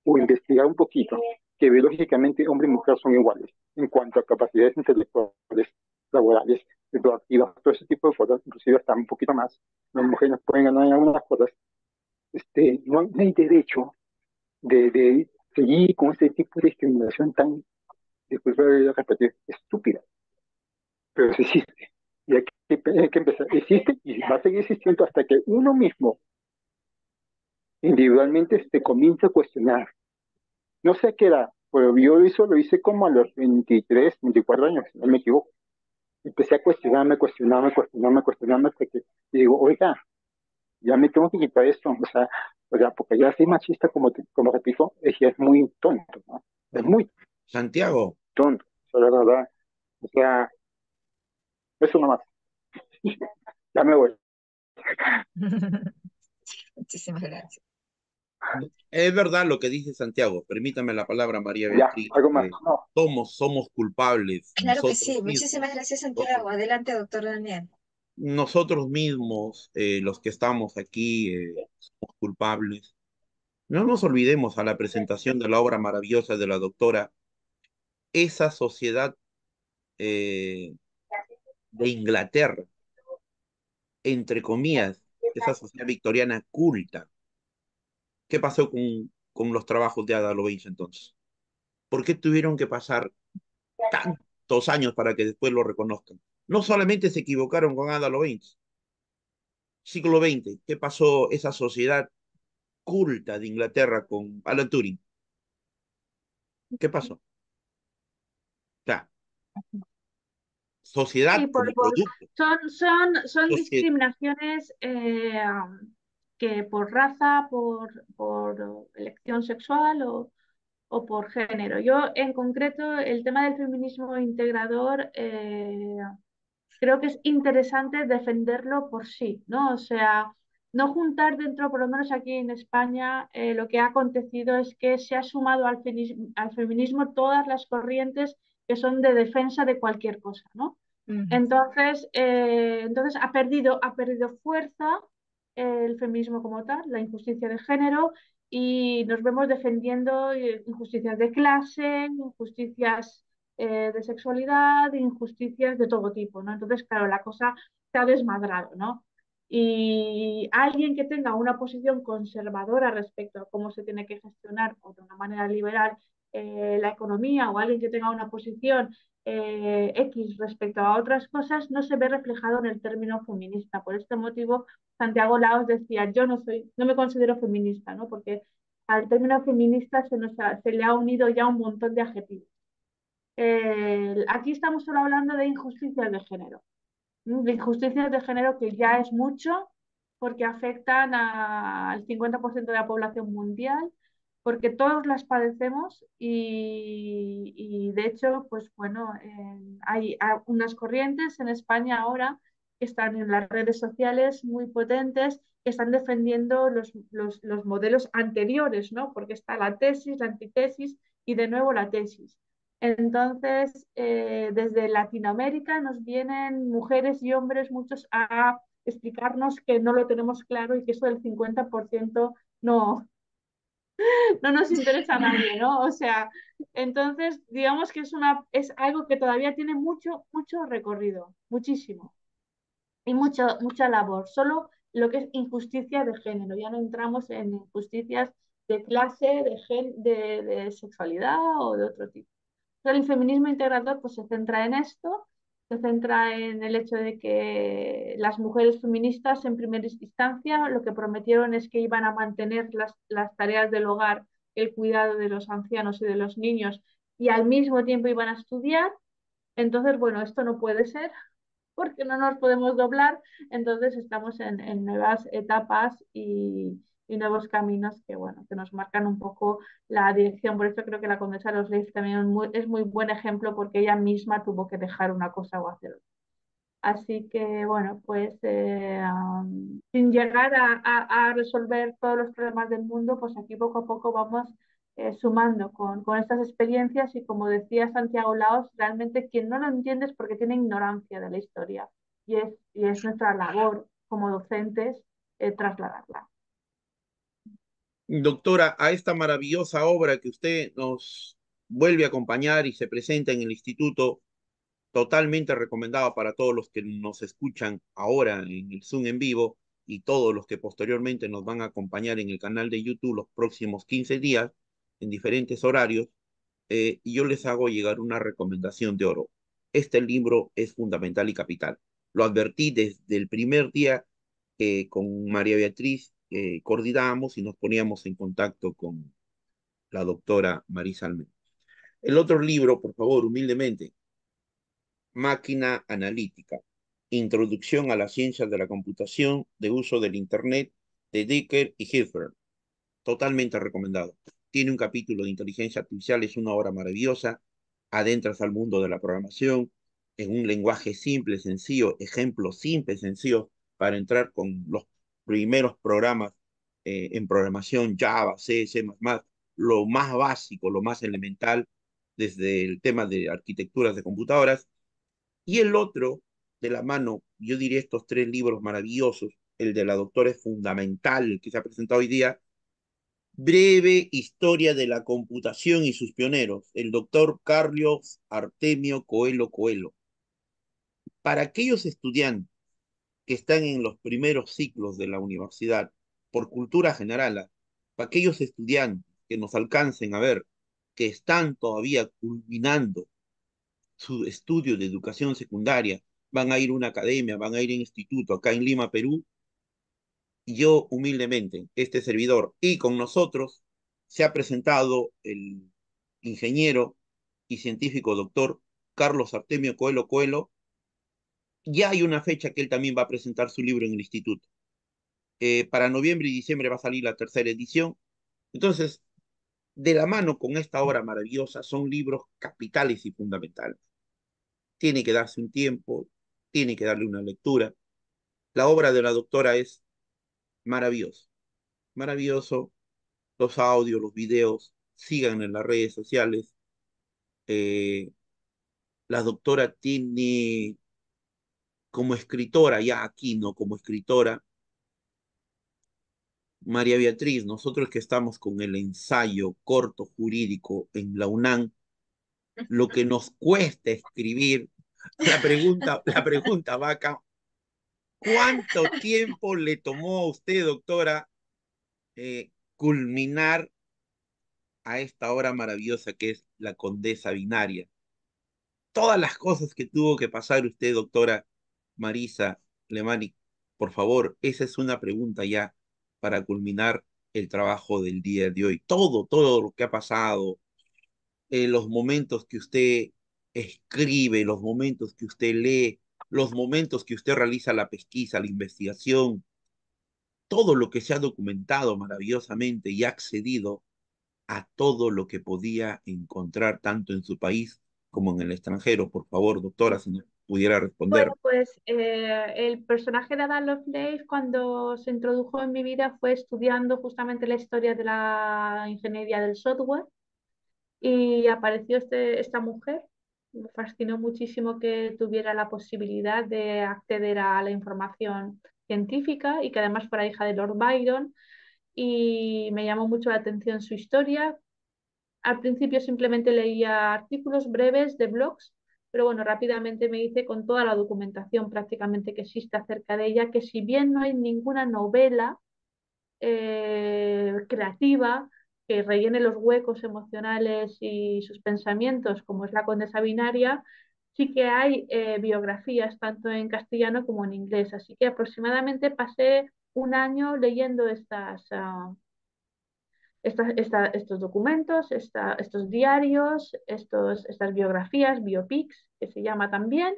o investigar un poquito, que biológicamente hombre y mujer son iguales en cuanto a capacidades intelectuales, laborales, reproductivas, todo ese tipo de cosas, inclusive hasta un poquito más. Las mujeres pueden ganar en algunas cosas. No hay derecho de seguir con este tipo de discriminación tan, disculpe repetir, estúpida, pero sí existe. Y hay que empezar. Existe y va a seguir existiendo hasta que uno mismo individualmente se comience a cuestionar. No sé a qué edad, pero yo eso lo hice como a los 23, 24 años, si no me equivoco. Empecé a cuestionarme, hasta que digo, oiga, ya me tengo que quitar esto. O sea, porque ya soy machista, como repito, ya es muy tonto, ¿no? Es muy Santiago, tonto, o sea, la verdad. O sea, eso nomás. Ya me voy. Muchísimas gracias. Es verdad lo que dice Santiago, permítame la palabra, María Ya, Beatriz, algo más. No, somos culpables Claro que sí. Muchísimas gracias, nosotros, Santiago. Adelante, doctor Daniel. nosotros mismos, los que estamos aquí, somos culpables. No nos olvidemos a la presentación de la obra maravillosa de la doctora, esa sociedad eh, de Inglaterra, entre comillas, esa sociedad victoriana culta. ¿Qué pasó con los trabajos de Ada Lovelace entonces? ¿Por qué tuvieron que pasar tantos años para que después lo reconozcan? No solamente se equivocaron con Ada Lovelace, siglo XX, ¿qué pasó esa sociedad culta de Inglaterra con Alan Turing? ¿Qué pasó? O sea, Sí, sociedad como producto. son Sociedad, discriminaciones que por raza, por elección sexual o por género. Yo, en concreto, el tema del feminismo integrador, creo que es interesante defenderlo por sí, ¿no? O sea, no juntar dentro, por lo menos aquí en España, lo que ha acontecido es que se ha sumado al feminismo todas las corrientes que son de defensa de cualquier cosa, ¿no? Ujú. Entonces ha perdido fuerza el feminismo como tal, la injusticia de género, y nos vemos defendiendo injusticias de clase, injusticias de sexualidad, injusticias de todo tipo, ¿no? Entonces, claro, la cosa se ha desmadrado, ¿no? Y alguien que tenga una posición conservadora respecto a cómo se tiene que gestionar o de una manera liberal la economía, o alguien que tenga una posición X respecto a otras cosas, no se ve reflejado en el término feminista. Por este motivo, Santiago Laos decía, yo no me considero feminista, ¿no? Porque al término feminista se le ha unido ya un montón de adjetivos. Aquí estamos solo hablando de injusticias de género, ¿no? De injusticias de género que ya es mucho porque afectan al 50% de la población mundial, porque todos las padecemos y de hecho, pues bueno, hay unas corrientes en España ahora que están en las redes sociales muy potentes, que están defendiendo los modelos anteriores, ¿no? Porque está la tesis, la antitesis y de nuevo la tesis. Entonces, desde Latinoamérica nos vienen mujeres y hombres, muchos, a explicarnos que no lo tenemos claro y que eso del 50% no, no nos interesa a nadie, ¿no? O sea, entonces, digamos que es algo que todavía tiene mucho, mucho recorrido, muchísimo, y mucha labor. Solo lo que es injusticia de género, ya no entramos en injusticias de clase, de sexualidad o de otro tipo. El feminismo integrador pues, se centra en esto, se centra en el hecho de que las mujeres feministas en primera instancia lo que prometieron es que iban a mantener las tareas del hogar, el cuidado de los ancianos y de los niños, y al mismo tiempo iban a estudiar. Entonces, bueno, esto no puede ser porque no nos podemos doblar, entonces estamos en nuevas etapas y nuevos caminos que, bueno, que nos marcan un poco la dirección. Por eso creo que la condesa de los Leif también es muy buen ejemplo porque ella misma tuvo que dejar una cosa o hacer otra. Así que, bueno, pues sin llegar a resolver todos los problemas del mundo, pues aquí poco a poco vamos sumando con estas experiencias y como decía Santiago Laos, realmente quien no lo entiende es porque tiene ignorancia de la historia y es nuestra labor como docentes trasladarla. doctora, a esta maravillosa obra que usted nos vuelve a acompañar y se presenta en el instituto, totalmente recomendado para todos los que nos escuchan ahora en el Zoom en vivo y todos los que posteriormente nos van a acompañar en el canal de YouTube los próximos 15 días en diferentes horarios. Y yo les hago llegar una recomendación de oro. Este libro es fundamental y capital. Lo advertí desde el primer día que con María Beatriz coordinábamos y nos poníamos en contacto con la doctora Marisa Almeida. El otro libro, por favor, humildemente, Máquina Analítica, Introducción a las Ciencias de la Computación de Uso del Internet, de Dicker y Hilfer. Totalmente recomendado. Tiene un capítulo de inteligencia artificial, es una obra maravillosa. Adentras al mundo de la programación en un lenguaje simple, sencillo, ejemplos simples, sencillos, para entrar con los primeros programas en programación, Java, C, C++, lo más básico, lo más elemental, desde el tema de arquitecturas de computadoras. Y el otro, de la mano, yo diría estos tres libros maravillosos, el de la doctora es fundamental, el que se ha presentado hoy día, Breve Historia de la Computación y sus pioneros, el doctor Carlos Artemio Coelho Coelho. Para aquellos estudiantes que están en los primeros ciclos de la universidad, por cultura general, para aquellos estudiantes que nos alcancen a ver que están todavía culminando su estudio de educación secundaria, van a ir a una academia, van a ir a un instituto acá en Lima, Perú, y yo humildemente, este servidor, y con nosotros se ha presentado el ingeniero y científico doctor Carlos Artemio Coelho Coelho. Ya hay una fecha que él también va a presentar su libro en el instituto. Para noviembre y diciembre va a salir la tercera edición. Entonces, de la mano con esta obra maravillosa, son libros capitales y fundamentales. Tiene que darse un tiempo, tiene que darle una lectura. La obra de la doctora es maravillosa, maravilloso. Los audios, los videos, sigan en las redes sociales. Eh, la doctora tiene como escritora, ya aquí, ¿no? Como escritora, María Beatriz, nosotros que estamos con el ensayo corto jurídico en la UNAM, lo que nos cuesta escribir, la pregunta va acá, ¿cuánto tiempo le tomó a usted, doctora, culminar a esta obra maravillosa que es La Condesa Binaria? Todas las cosas que tuvo que pasar usted, doctora Marisa Lemani, por favor, esa es una pregunta ya para culminar el trabajo del día de hoy. Todo lo que ha pasado, los momentos que usted escribe, los momentos que usted lee, los momentos que usted realiza la pesquisa, la investigación, todo lo que se ha documentado maravillosamente y ha accedido a todo lo que podía encontrar tanto en su país como en el extranjero. Por favor, doctora, si nos pudiera Bueno, responder. pues el personaje de Ada Lovelace cuando se introdujo en mi vida fue estudiando justamente la historia de la ingeniería del software y apareció esta mujer. Me fascinó muchísimo que tuviera la posibilidad de acceder a la información científica y que además fuera hija de Lord Byron y me llamó mucho la atención su historia. Al principio simplemente leía artículos breves de blogs, pero bueno, rápidamente me hice con toda la documentación prácticamente que existe acerca de ella, que si bien no hay ninguna novela creativa que rellene los huecos emocionales y sus pensamientos, como es la Condesa Binaria, sí que hay biografías tanto en castellano como en inglés. Así que aproximadamente pasé un año leyendo estos documentos, estos diarios, estas biografías, biopics, que se llama también,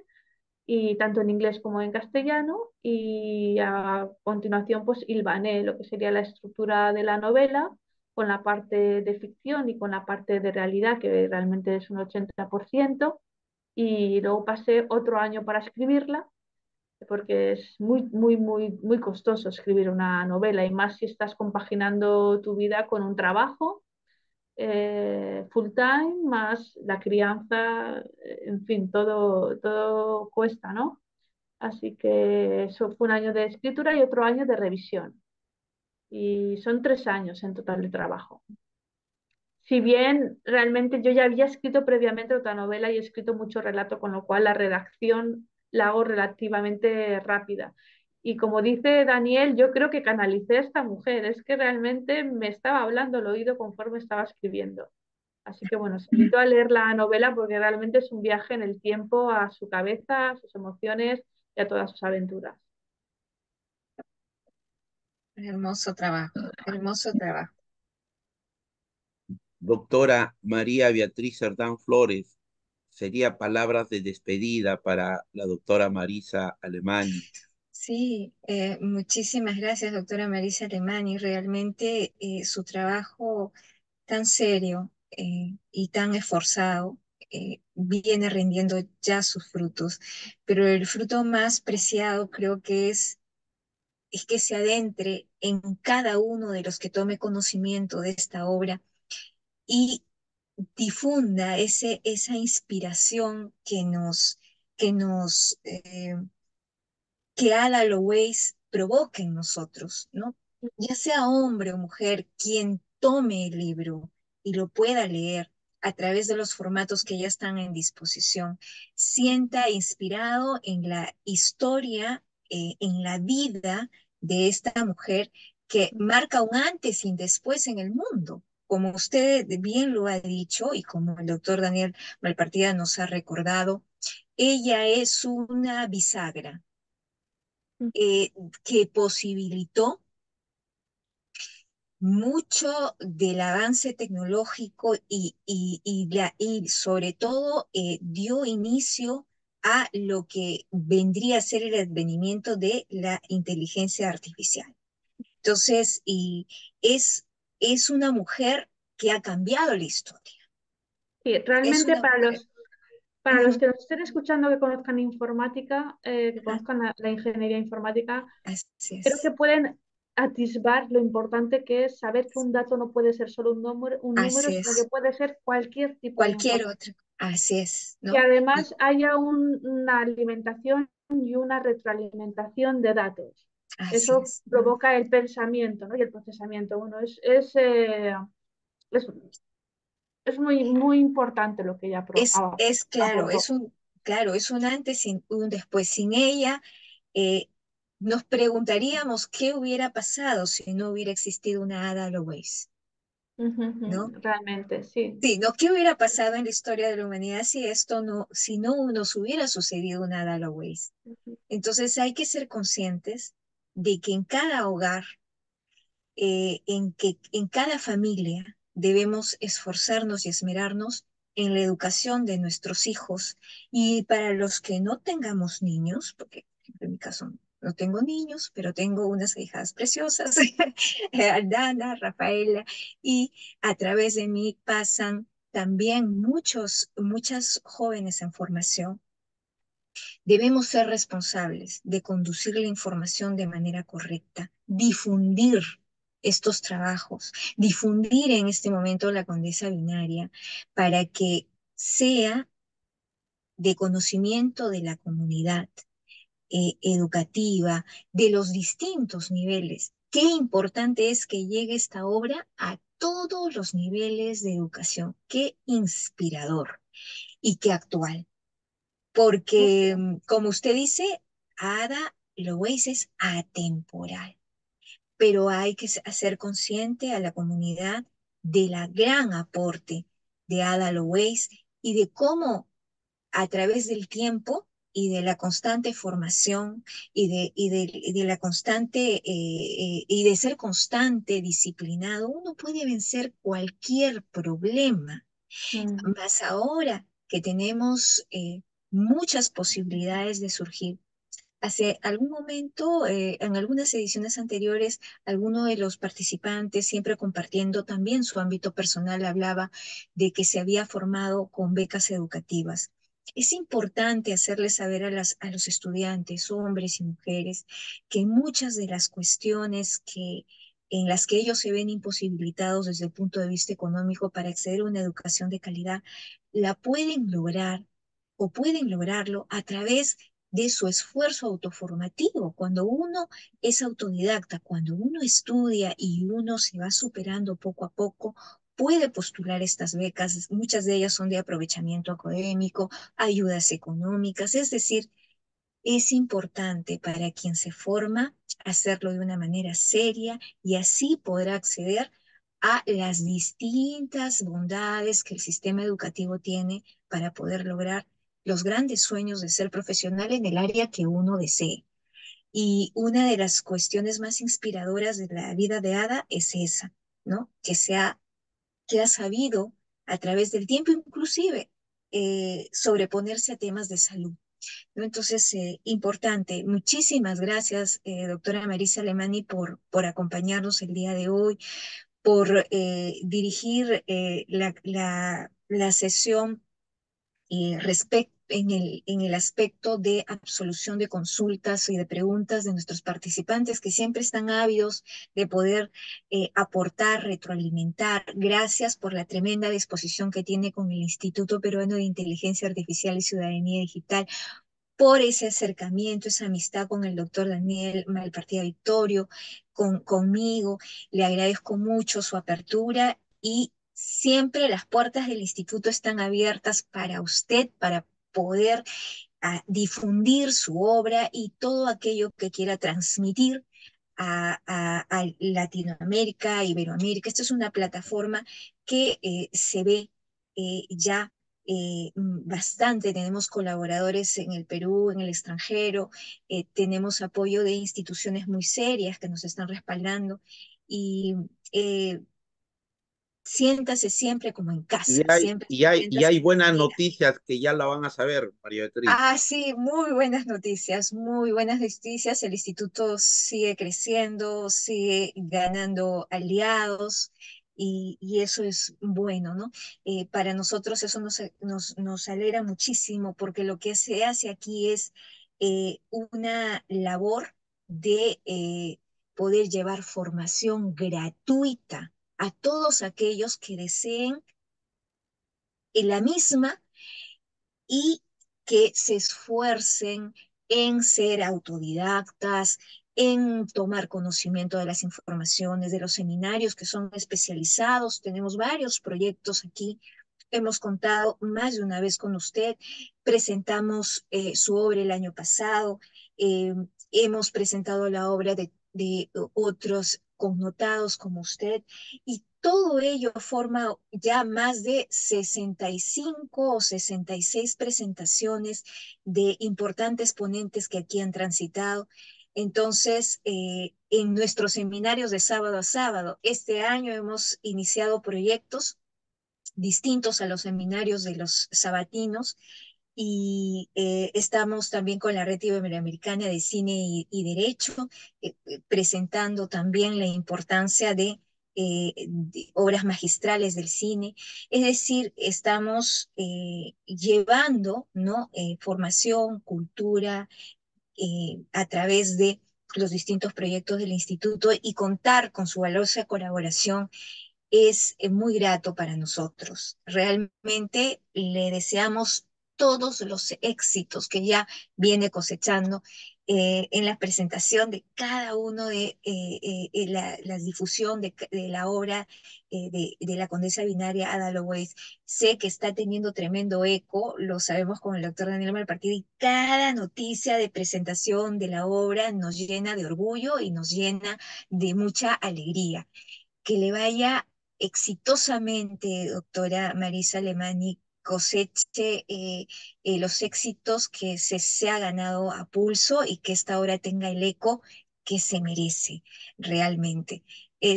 y tanto en inglés como en castellano, y a continuación pues hilvané lo que sería la estructura de la novela con la parte de ficción y con la parte de realidad, que realmente es un 80%, y luego pasé otro año para escribirla porque es muy costoso escribir una novela y más si estás compaginando tu vida con un trabajo full time, más la crianza, en fin, todo cuesta, ¿no? Así que eso fue un año de escritura y otro año de revisión. Y son 3 años en total de trabajo. Si bien realmente yo ya había escrito previamente otra novela y he escrito mucho relato, con lo cual la redacción la hago relativamente rápida. Y como dice Daniel, yo creo que canalicé a esta mujer, es que realmente me estaba hablando al oído conforme estaba escribiendo. Así que bueno, os invito a leer la novela porque realmente es un viaje en el tiempo a su cabeza, a sus emociones y a todas sus aventuras. Hermoso trabajo, hermoso trabajo. Doctora María Beatriz Cerdán Flores, sería palabras de despedida para la doctora Marisa Alemani. Sí, muchísimas gracias, doctora Marisa Alemani. Realmente su trabajo tan serio y tan esforzado viene rindiendo ya sus frutos, pero el fruto más preciado creo que es es que se adentre en cada uno de los que tome conocimiento de esta obra y difunda esa inspiración que Ada Lovelace provoca en nosotros, ¿no? Ya sea hombre o mujer, quien tome el libro y lo pueda leer a través de los formatos que ya están en disposición, sienta inspirado en la historia, en la vida de esta mujer que marca un antes y un después en el mundo. Como usted bien lo ha dicho y como el doctor Daniel Malpartida nos ha recordado, ella es una bisagra eh, que posibilitó mucho del avance tecnológico y sobre todo dio inicio a lo que vendría a ser el advenimiento de la inteligencia artificial. Entonces, es, es una mujer que ha cambiado la historia. Sí, Es realmente una mujer. para los Ujú, que nos estén escuchando que conozcan informática, que ajá, conozcan la ingeniería informática, así creo que es. pueden atisbar lo importante que es saber que un dato no puede ser solo un número, Así sino que es. puede ser cualquier tipo de Cualquier información. otro. Así es, Que ¿no? Y además haya una alimentación y una retroalimentación de datos. así Eso es. provoca el pensamiento, ¿no? Y el procesamiento. Bueno, es, es muy, muy importante lo que ella Claro, aportó. claro, es un antes y un después. Sin ella, eh, nos preguntaríamos qué hubiera pasado si no hubiera existido una Ada Lovelace, Ujú, ¿no? ujú, realmente, sí. Sí, ¿no? ¿Qué hubiera pasado en la historia de la humanidad si esto no, si no nos hubiera sucedido una Ada Lovelace? Ujú, Entonces hay que ser conscientes de que en cada hogar, en cada familia debemos esforzarnos y esmerarnos en la educación de nuestros hijos. Y para los que no tengamos niños, porque en mi caso no tengo niños, pero tengo unas hijas preciosas, Aldana, Rafaela, y a través de mí pasan también muchas jóvenes en formación. Debemos ser responsables de conducir la información de manera correcta, difundir estos trabajos, difundir en este momento la Condesa Binaria para que sea de conocimiento de la comunidad educativa, de los distintos niveles. Qué importante es que llegue esta obra a todos los niveles de educación. Qué inspirador y qué actual. Porque, como usted dice, Ada Lovelace es atemporal, pero hay que hacer consciente a la comunidad de la gran aporte de Ada Lovelace y de cómo a través del tiempo y de la constante formación y de la constante y de ser constante, disciplinado, uno puede vencer cualquier problema. mm, Más ahora que tenemos muchas posibilidades de surgir. Hace algún momento, en algunas ediciones anteriores, alguno de los participantes, siempre compartiendo también su ámbito personal, hablaba de que se había formado con becas educativas. Es importante hacerles saber a los estudiantes, hombres y mujeres, que muchas de las cuestiones en las que ellos se ven imposibilitados desde el punto de vista económico para acceder a una educación de calidad, la pueden lograr o pueden lograrlo a través de su esfuerzo autoformativo. Cuando uno es autodidacta, cuando uno estudia y uno se va superando poco a poco, puede postular estas becas. Muchas de ellas son de aprovechamiento académico, ayudas económicas, es decir, es importante para quien se forma hacerlo de una manera seria y así podrá acceder a las distintas bondades que el sistema educativo tiene para poder lograr los grandes sueños de ser profesional en el área que uno desee. Y una de las cuestiones más inspiradoras de la vida de Ada es esa, ¿no? Que ha sabido a través del tiempo inclusive sobreponerse a temas de salud, ¿no? Entonces, importante. Muchísimas gracias, doctora Marisa Alemani, por acompañarnos el día de hoy, por dirigir la sesión respecto en el aspecto de absolución de consultas y de preguntas de nuestros participantes, que siempre están ávidos de poder aportar, retroalimentar. Gracias por la tremenda disposición que tiene con el Instituto Peruano de Inteligencia Artificial y Ciudadanía Digital, por ese acercamiento, esa amistad con el doctor Daniel Malpartida Victorio, conmigo. Le agradezco mucho su apertura y siempre las puertas del instituto están abiertas para usted, para poder difundir su obra y todo aquello que quiera transmitir a Latinoamérica, Iberoamérica. Esta es una plataforma que se ve ya bastante. Tenemos colaboradores en el Perú, en el extranjero, tenemos apoyo de instituciones muy serias que nos están respaldando y eh, siéntase siempre como en casa, siempre Y siéntase hay buenas bienvenida. noticias que ya la van a saber, María Beatriz. Ah, sí, muy buenas noticias, muy buenas noticias. El instituto sigue creciendo, sigue ganando aliados y eso es bueno, ¿no? Para nosotros eso nos alegra muchísimo porque lo que se hace aquí es una labor de poder llevar formación gratuita a todos aquellos que deseen la misma y que se esfuercen en ser autodidactas, en tomar conocimiento de las informaciones, de los seminarios que son especializados. Tenemos varios proyectos aquí. Hemos contado más de una vez con usted. Presentamos su obra el año pasado. Hemos presentado la obra de otros connotados como usted. Y todo ello forma ya más de 65 o 66 presentaciones de importantes ponentes que aquí han transitado. Entonces, en nuestros seminarios de sábado a sábado, este año hemos iniciado proyectos distintos a los seminarios de los sabatinos y estamos también con la Red Iberoamericana de Cine y Derecho, presentando también la importancia de obras magistrales del cine. Es decir, estamos llevando, ¿no? Formación, cultura, a través de los distintos proyectos del instituto y contar con su valiosa colaboración es muy grato para nosotros. Realmente le deseamos todos los éxitos que ya viene cosechando en la presentación de cada uno de la difusión de la obra de la condesa binaria Ada Lovelace. Sé que está teniendo tremendo eco, lo sabemos con el doctor Daniel Malpartida, y cada noticia de presentación de la obra nos llena de orgullo y nos llena de mucha alegría. Que le vaya exitosamente, doctora Marisa Alemani, coseche los éxitos que se ha ganado a pulso y que esta obra tenga el eco que se merece realmente.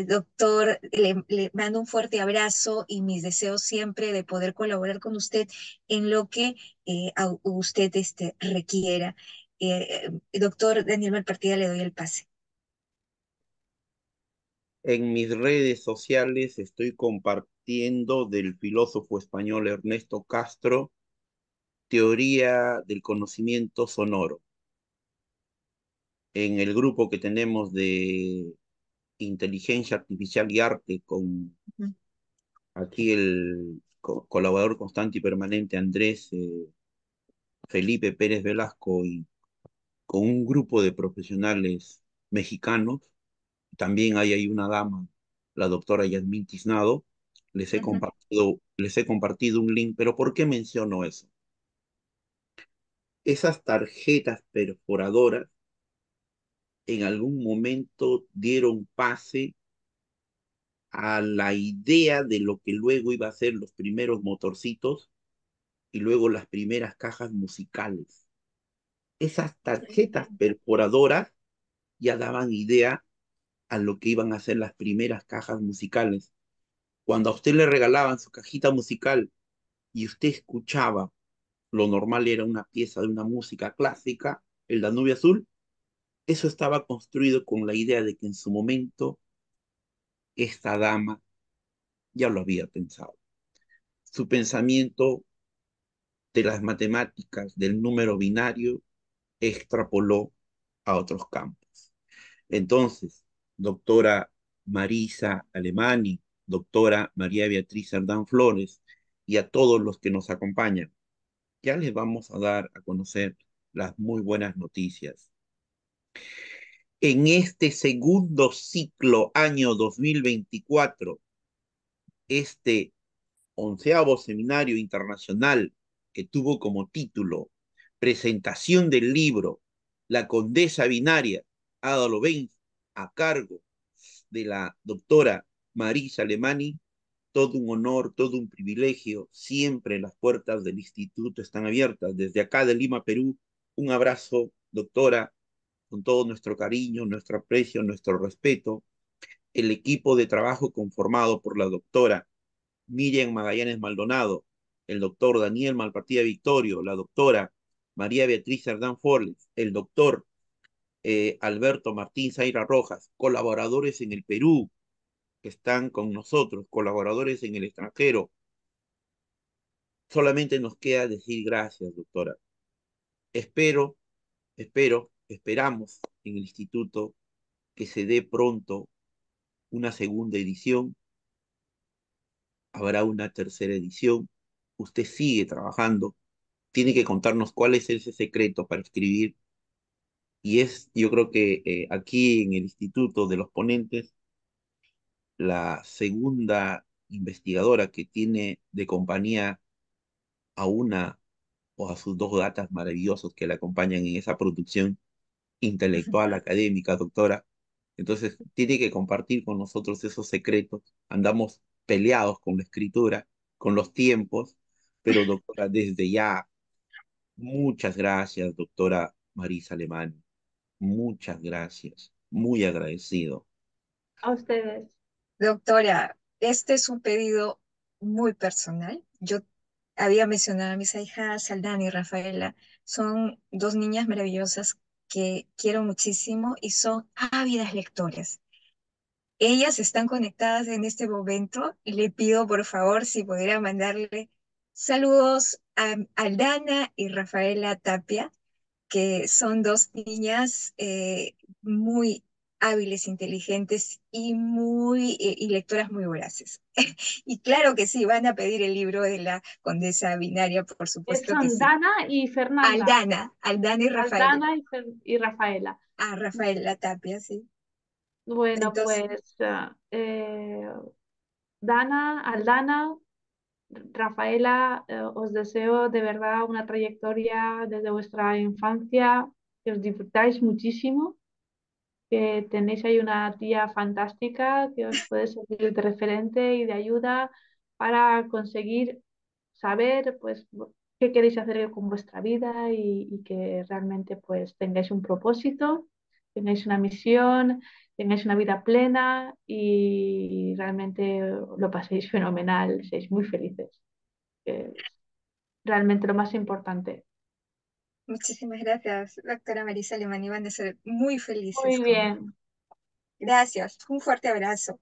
Doctor, le mando un fuerte abrazo y mis deseos siempre de poder colaborar con usted en lo que usted requiera. Doctor Daniel Malpartida, le doy el pase. En mis redes sociales estoy compartiendo del filósofo español Ernesto Castro, Teoría del Conocimiento Sonoro. En el grupo que tenemos de Inteligencia Artificial y Arte, con aquí el colaborador constante y permanente Andrés Felipe Pérez Velasco y con un grupo de profesionales mexicanos. También hay ahí una dama, la doctora Yasmín Tiznado. Les he compartido un link, pero ¿por qué menciono eso? Esas tarjetas perforadoras en algún momento dieron pase a la idea de lo que luego iba a ser los primeros motorcitos y luego las primeras cajas musicales. Esas tarjetas perforadoras ya daban idea a lo que iban a ser las primeras cajas musicales. Cuando a usted le regalaban su cajita musical y usted escuchaba, lo normal era una pieza de una música clásica, el Danubio Azul, eso estaba construido con la idea de que en su momento esta dama ya lo había pensado. Su pensamiento de las matemáticas, del número binario, extrapoló a otros campos. Entonces, doctora Marisa Alemani, doctora María Beatriz Cerdán Flores y a todos los que nos acompañan, ya les vamos a dar a conocer las muy buenas noticias. En este segundo ciclo, año 2024, este 11º seminario internacional que tuvo como título Presentación del libro La Condesa Binaria, Ada Lovelace, a cargo de la doctora Marisa Alemani, todo un honor, todo un privilegio. Siempre las puertas del instituto están abiertas. Desde acá de Lima, Perú, un abrazo, doctora, con todo nuestro cariño, nuestro aprecio, nuestro respeto. El equipo de trabajo conformado por la doctora Miriam Magallanes Maldonado, el doctor Daniel Malpartida Victorio, la doctora María Beatriz Cerdán Forles, el doctor Alberto Martín Zaira Rojas, colaboradores en el Perú que están con nosotros, colaboradores en el extranjero. Solamente nos queda decir gracias, doctora. Espero, esperamos en el instituto que se dé pronto una segunda edición, habrá una tercera edición. Usted sigue trabajando, tiene que contarnos cuál es ese secreto para escribir. Y yo creo que aquí en el Instituto de los Ponentes, la segunda investigadora que tiene de compañía a una o a sus dos gatas maravillosos que la acompañan en esa producción intelectual, académica, doctora. Entonces, tiene que compartir con nosotros esos secretos. Andamos peleados con la escritura, con los tiempos, pero doctora, desde ya, muchas gracias, doctora Marisa Alemán. Muchas gracias. Muy agradecido. A ustedes. Doctora, este es un pedido muy personal. Yo había mencionado a mis hijas, Aldana y Rafaela. Son dos niñas maravillosas que quiero muchísimo y son ávidas lectoras. Ellas están conectadas en este momento y le pido por favor si pudiera mandarle saludos a Aldana y Rafaela Tapia, que son dos niñas muy hábiles, inteligentes y y lectoras muy voraces. Y claro que sí, van a pedir el libro de la Condesa Binaria, por supuesto que Son sí. Dana y Fernanda. Aldana y Rafaela. Aldana y Rafaela. Ah, Rafaela Tapia, sí. Bueno, Entonces, pues Dana, Aldana, Rafaela, os deseo de verdad una trayectoria desde vuestra infancia, que os disfrutáis muchísimo, que tenéis ahí una tía fantástica que os puede servir de referente y de ayuda para conseguir saber pues qué queréis hacer con vuestra vida y que realmente pues tengáis un propósito, tengáis una misión, tengáis una vida plena y realmente lo paséis fenomenal, seáis muy felices, que es realmente lo más importante. muchísimas gracias, doctora Marisa Alemán. Van a ser muy Muy felices con... bien. Gracias, un fuerte abrazo.